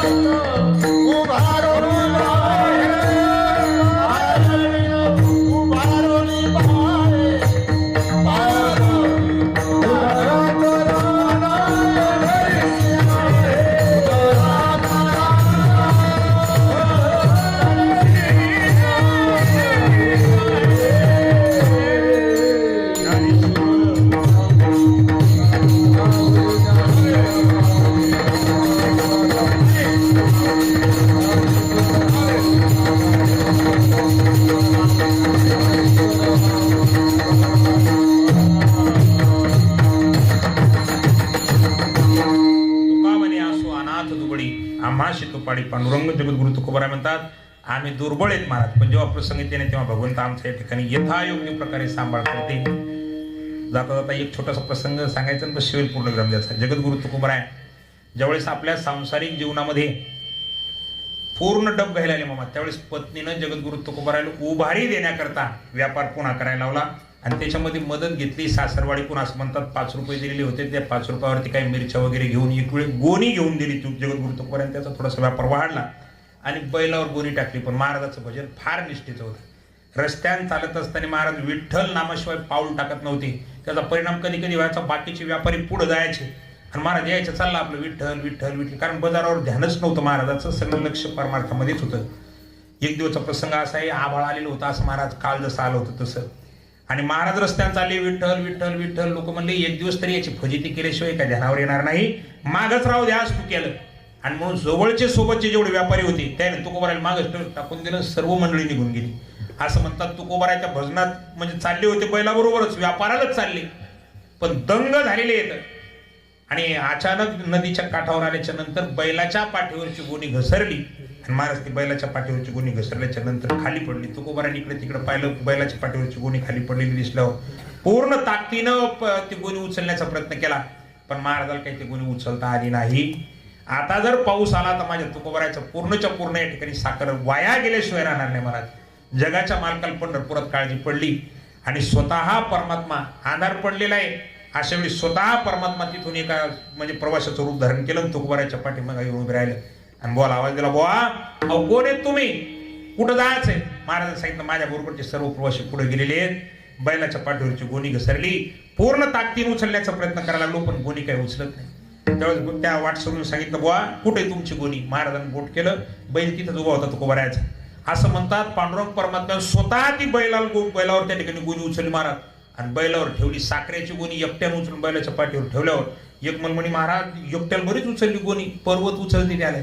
उभारून बाहेर आम्हाशी तुपाडी पांडुरंग जगद्गुरु तुकोबाराय म्हणतात, आम्ही दुर्बळ आहेत महाराज, पण जेव्हा प्रसंग येते ना तेव्हा भगवंत आमच्या या ठिकाणी यथायोग्य प्रकारे सांभाळ करते. जाता जाता एक छोटासा प्रसंग सांगायचा आणि शिवेल पूर्ण ग्रंथ द्यायचा. जगद्गुरु तुकोबाराय ज्यावेळेस आपल्या सांसारिक जीवनामध्ये पूर्ण डब घ्यायला आले मामा, त्यावेळेस पत्नीनं जगद्गुरु तुकोबारायला उभारी देण्याकरता व्यापार पुन्हा करायला लावला आणि त्याच्यामध्ये मदत घेतली. सासरवाडीतून असं म्हणतात 5 रुपये दिलेले होते, त्या 5 रुपयावरती काही मिरच्या वगैरे घेऊन एक वेळ गोणी घेऊन दिली जगद्गुरु तुकोबाराय. त्याचा थोडासा व्यापार वाढला आणि बैलावर गोणी टाकली. पण महाराजाचं भजन फार निष्ठेचं होतं. रस्त्यानं चालत असताना महाराज विठ्ठल नामाशिवाय पाऊल टाकत नव्हते. त्याचा परिणाम कधी कधी व्हायचा, बाकीचे व्यापारी पुढे जायचे आणि महाराज यायचं चाललं आपलं विठ्ठल विठ्ठल विठ्ठल, कारण बाजारावर ध्यानच नव्हतं महाराजाचं, सगळं लक्ष परमार्थामध्येच होतं. एक दिवसचा प्रसंग असा आहे, आभाळ आलेलं होतं असं महाराज काल जसं आलं होतं तसं, आणि महाराज रस्त्यानं चालले विठ्ठल विठ्ठल विठ्ठल. लोक म्हणले एक दिवस तरी याची फजिती केल्याशिवाय काय ध्यानावर येणार नाही, मागच राहू द्या आज तू केलं. आणि म्हणून जवळचे सोबतचे जेवढे व्यापारी होते त्याने तुकोबारायला मागच टाकून दिलं, सर्व मंडळी निघून गेली. असं म्हणतात तुकोबारायच्या भजनात म्हणजे चालले होते बैलाबरोबरच व्यापारालाच चालले, पण दंग झालेले येतं. आणि अचानक नदीच्या काठावर आल्याच्या नंतर बैलाच्या पाठीवरची गोणी घसरली आणि महाराज ती बैलाच्या पाठीवरची गोणी घसरल्याच्या नंतर खाली पडली. तुकोबारायने इकडे तिकडे पाहिलं, बैलाच्या पाठीवरची गोणी खाली पडलेली दिसल्यावर पूर्ण ताकदीनं ती गोणी उचलण्याचा प्रयत्न केला, पण महाराजाला काही ती गोणी उचलता आली नाही. आता जर पाऊस आला तर माझ्या तुकोबारायचं पूर्णच्या पूर्ण या ठिकाणी साखर वाया गेल्याशिवाय राहणार नाही महाराज. जगाच्या मालकाला पंढरपुरात काळजी पडली आणि स्वतः परमात्मा अंधार पडलेला आहे, अशा वेळी स्वतः परमात्मा तिथून एका म्हणजे प्रवासाचं रूप धारण केलं. तुकोबारायच्या पाठीमागे येऊन उभे राहिलं आणि बोला आवाज दिला, बुवा अहो कोण आहेत तुम्ही, कुठं जायचंय? महाराजांनी सांगितलं माझ्या बरोबरचे सर्व प्रवासी पुढे गेलेले आहेत. बैलाच्या पाठीवरची गोणी घसरली, पूर्ण ताकदीने उचलण्याचा प्रयत्न करायला लागलो पण गोणी काही उचलत नाही. त्यावेळेस त्या वाटसरून सांगितलं, बुवा कुठे तुमची गोणी? महाराजांनी बोट केलं, बैल तिथं उभा होता तुकोबारायचा. असं म्हणतात पांडुरंग परमात्मा स्वतः ती बैलावर त्या ठिकाणी गोणी उचलली महाराज आणि बैलावर ठेवली. साखरेची गोणी एकट्यानं उचलून बैलाच्या पाठीवर ठेवल्यावर एक मनमणी महाराज एकट्याला बरीच उचलली गोणी, पर्वत उचलती त्याला.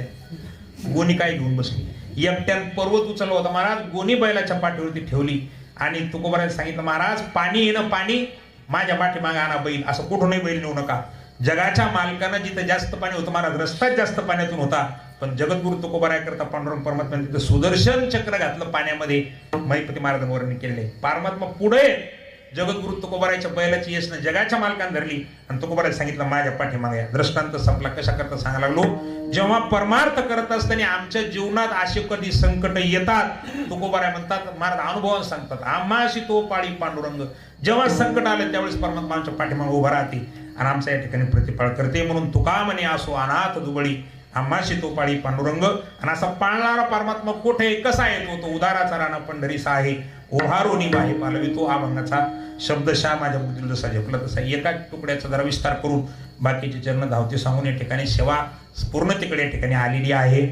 गोणी काय घेऊन बसली, एकट्यानं पर्वत उचलला होता महाराज, गोणी बैलाच्या पाठीवरती ठेवली आणि तुकोबारायला सांगितलं, महाराज पाणी येणं पाणी माझ्या पाठीमागे आणा बैल, असं कुठूनही बैल नेऊ नका. जगाच्या मालकानं जिथं जास्त पाणी होतं महाराज रस्ताच जास्त पाण्यातून होता, पण जगद्गुरु तुकोबाराय करता पांडुरंग परमात्म्याने तिथं सुदर्शन चक्र घातलं पाण्यामध्ये. महिपती महाराजांनी वर्णन केलेले. परमात्मा पुढे जगद्गुरु तुकोबारायच्या बैलाची येसनं जगाच्या मालकानं धरली आणि तुकोबाराय सांगितलं माझ्या पाठीमागे. दृष्टांत संपला. कशा करता सांगायला लागलो, जेव्हा परमार्थ करत असताना आमच्या जीवनात असे कधी संकट येतात, तुकोबाराय म्हणतात महाराज अनुभवानं सांगतात, आम्हाशी तो पाळी पांडुरंग. जेव्हा संकट आलं त्यावेळेस परमात्मा आमच्या पाठीमागे उभा राहते आणि आमचा या ठिकाणी प्रतिपाळ करते. म्हणून तुका म्हणे असो अनाथ दुबळी आम्हाशी तो पाळी पांडुरंग. आणि असा पाळणारा परमात्मा कुठे कसा येतो, तो उदाराचा राणा पंढरीसा आहे, उभारोनी बाहे पालवी. तो अभंगाचा शब्दशः माझ्या बुद्धीला जसा झेपला तसा एका तुकड्याचा जरा विस्तार करून बाकीचे चरण धावते सांगून या ठिकाणी सेवा पूर्ण तिकडे या ठिकाणी आलेली आहे.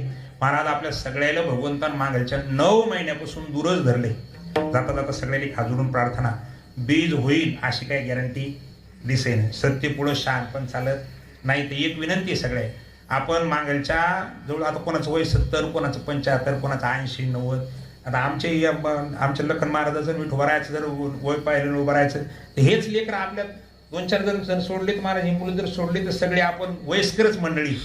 महाराज आपल्या सगळ्याला भगवंतान मागलच्या 9 महिन्यापासून दूरच धरले. जाता जाता सगळ्याला खाजून प्रार्थना, बीज होईल अशी काही गॅरंटी दिसे नाही. सत्य पुढं शान पण चालत नाही. तर एक विनंती आहे सगळ्या, आपण मागलच्या जवळ आता कोणाचं वय 70, कोणाचं 75, कोणाचं 80, 90. आता आमच्या लखन महाराजाचं मीठ उभं राहायचं, जर वय पाहिलं उभं राहायचं तर हेच लेकर आपल्या 2-4 जण सोडले तर महाराज, ही मुलं जर सोडली तर सगळे आपण वयस्करच मंडळी.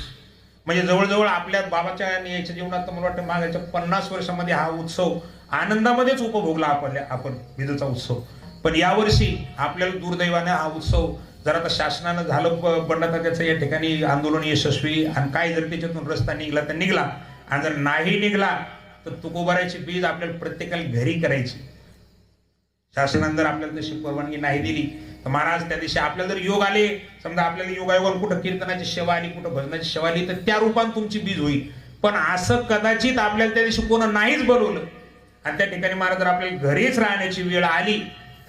म्हणजे जवळजवळ आपल्या बाबाच्या याच्या जीवनात मला वाटतं मागच्या 50 वर्षामध्ये हा उत्सव आनंदामध्येच उपभोगला आपण विजेचा उत्सव. पण यावर्षी आपल्याला दुर्दैवाने हा उत्सव जर आता शासनानं झालं बंडाचा त्याचं या ठिकाणी आंदोलन यशस्वी, आणि काय जर त्याच्यातून रस्ता निघला तर निघला, आणि जर नाही निघला तर तुकोबारायची बीज आपल्याला प्रत्येकाला घरी करायची. शासनाने जर आपल्याला तशी परवानगी नाही दिली तर महाराज त्या दिवशी आपल्याला जर योग आले, समजा आपल्याला योगायोगाने कुठं कीर्तनाची सेवा आली, कुठं भजनाची सेवा आली, तर त्या रूपाने तुमची बीज होईल. पण असं कदाचित आपल्याला त्या दिवशी कोण नाहीच बोलवलं आणि त्या ठिकाणी महाराज जर आपल्याला घरीच राहण्याची वेळ आली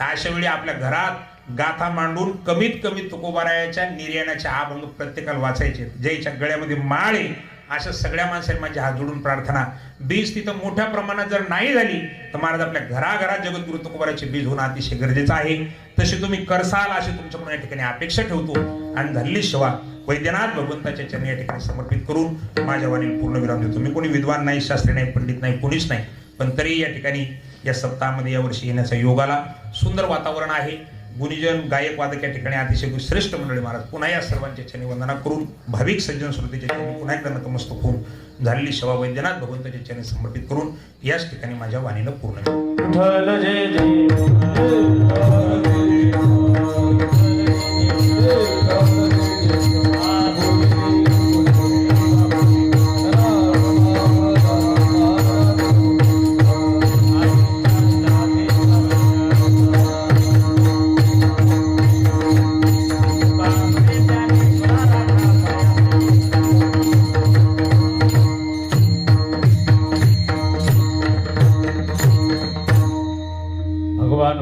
तर अशा वेळी आपल्या घरात गाथा मांडून कमीत कमी तुकोबारायाच्या निर्याणाचे अभंग प्रत्येकाला वाचायचे. ज्याच्या गळ्यामध्ये माळ आहे अशा सगळ्या माणसांनी माझे हात जोडून प्रार्थना. बीज तिथं मोठ्या प्रमाणात जर नाही झाली तर महाराज आपल्या घराघरात जगद्गुरु तुकोबाराचे बीज होणं अतिशय गरजेचं आहे. तसे तुम्ही करसाल अशी तुमच्याकडून या ठिकाणी अपेक्षा ठेवतो आणि झालेली सेवा वैद्यनाथ भगवंताच्या चरणी या ठिकाणी समर्पित करून माझ्या वाणीला पूर्ण विराम देतो. मी कोणी विद्वान नाही, शास्त्री नाही, पंडित नाही, कोणीच नाही, पण तरी या ठिकाणी या सप्ताहामध्ये यावर्षी येण्याचा योग आला. सुंदर वातावरण आहे. गुणीजन गायक वादक या ठिकाणी अतिशय श्रेष्ठ मंडळी महाराज पुन्हा या सर्वांच्या चरणी वंदना करून भाविक सज्जन श्रोतेच्या चरणी पुन्हा एकदा नतमस्तक होऊन झालेली सेवा वैद्यनाथ भगवंताच्या चरणी समर्पित करून याच ठिकाणी माझ्या वाणीला पूर्ण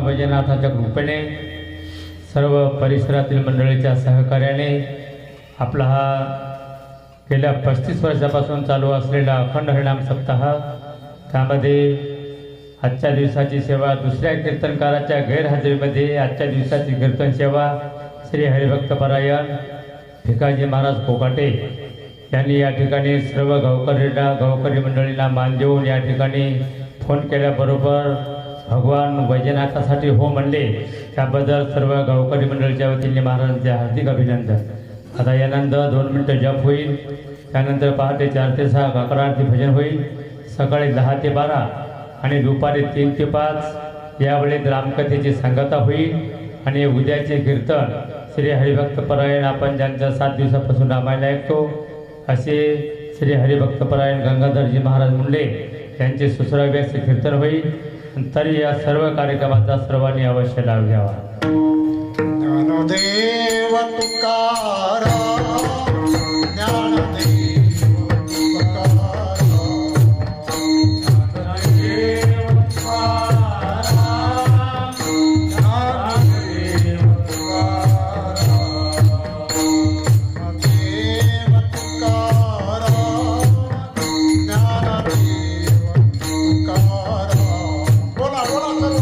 वैजनाथाच्या कृपेने सर्व परिसरातील मंडळीच्या सहकार्याने आपला हा गेल्या 35 वर्षापासून चालू असलेला अखंड हरिनाम सप्ताह, त्यामध्ये आजच्या दिवसाची सेवा दुसऱ्या कीर्तनकाराच्या गैरहजेरीमध्ये आजच्या दिवसाची कीर्तन सेवा श्री हरिभक्तपरायण भिकाजी महाराज कोकाटे यांनी या ठिकाणी सर्व गावकरी मंडळींना मान देऊन या ठिकाणी फोन केल्याबरोबर भगवान वैजनाथासाठी हो म्हणले. त्याबद्दल सर्व गावकरी मंडळीच्या वतीने महाराजांचे हार्दिक अभिनंदन. आता यानंतर 2 मिनिटं जप होईल. त्यानंतर पहाटे 4 ते 6 काकडा आरती भजन होईल. सकाळी 10 ते 12 आणि दुपारी 3 ते 5 यावेळेत रामकथेची सांगता होईल. आणि उद्याचे कीर्तन श्री हरिभक्तपरायण आपण ज्यांच्या 7 दिवसापासून रामायण ऐकतो असे श्री हरिभक्तपरायण गंगाधरजी महाराज मुंडे यांचे 16व्या कीर्तन होईल. तरी या सर्व कार्यक्रमाचा सर्वांनी अवश्य लाभ घ्यावा. ज्ञानदेव तुकाराम, ज्ञानदेव तुकाराम, ज्ञानदेव तुकाराम, ज्ञानदेव तुकाराम, ज्ञानदेव तुकाराम. बोला बोला सर्व.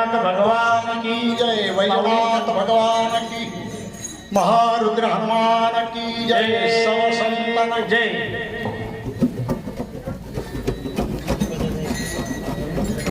वैद्यनाथ भगवान की जय वैजनाथ भगवान की महारुद्र हनुमान की जय सब संतन जय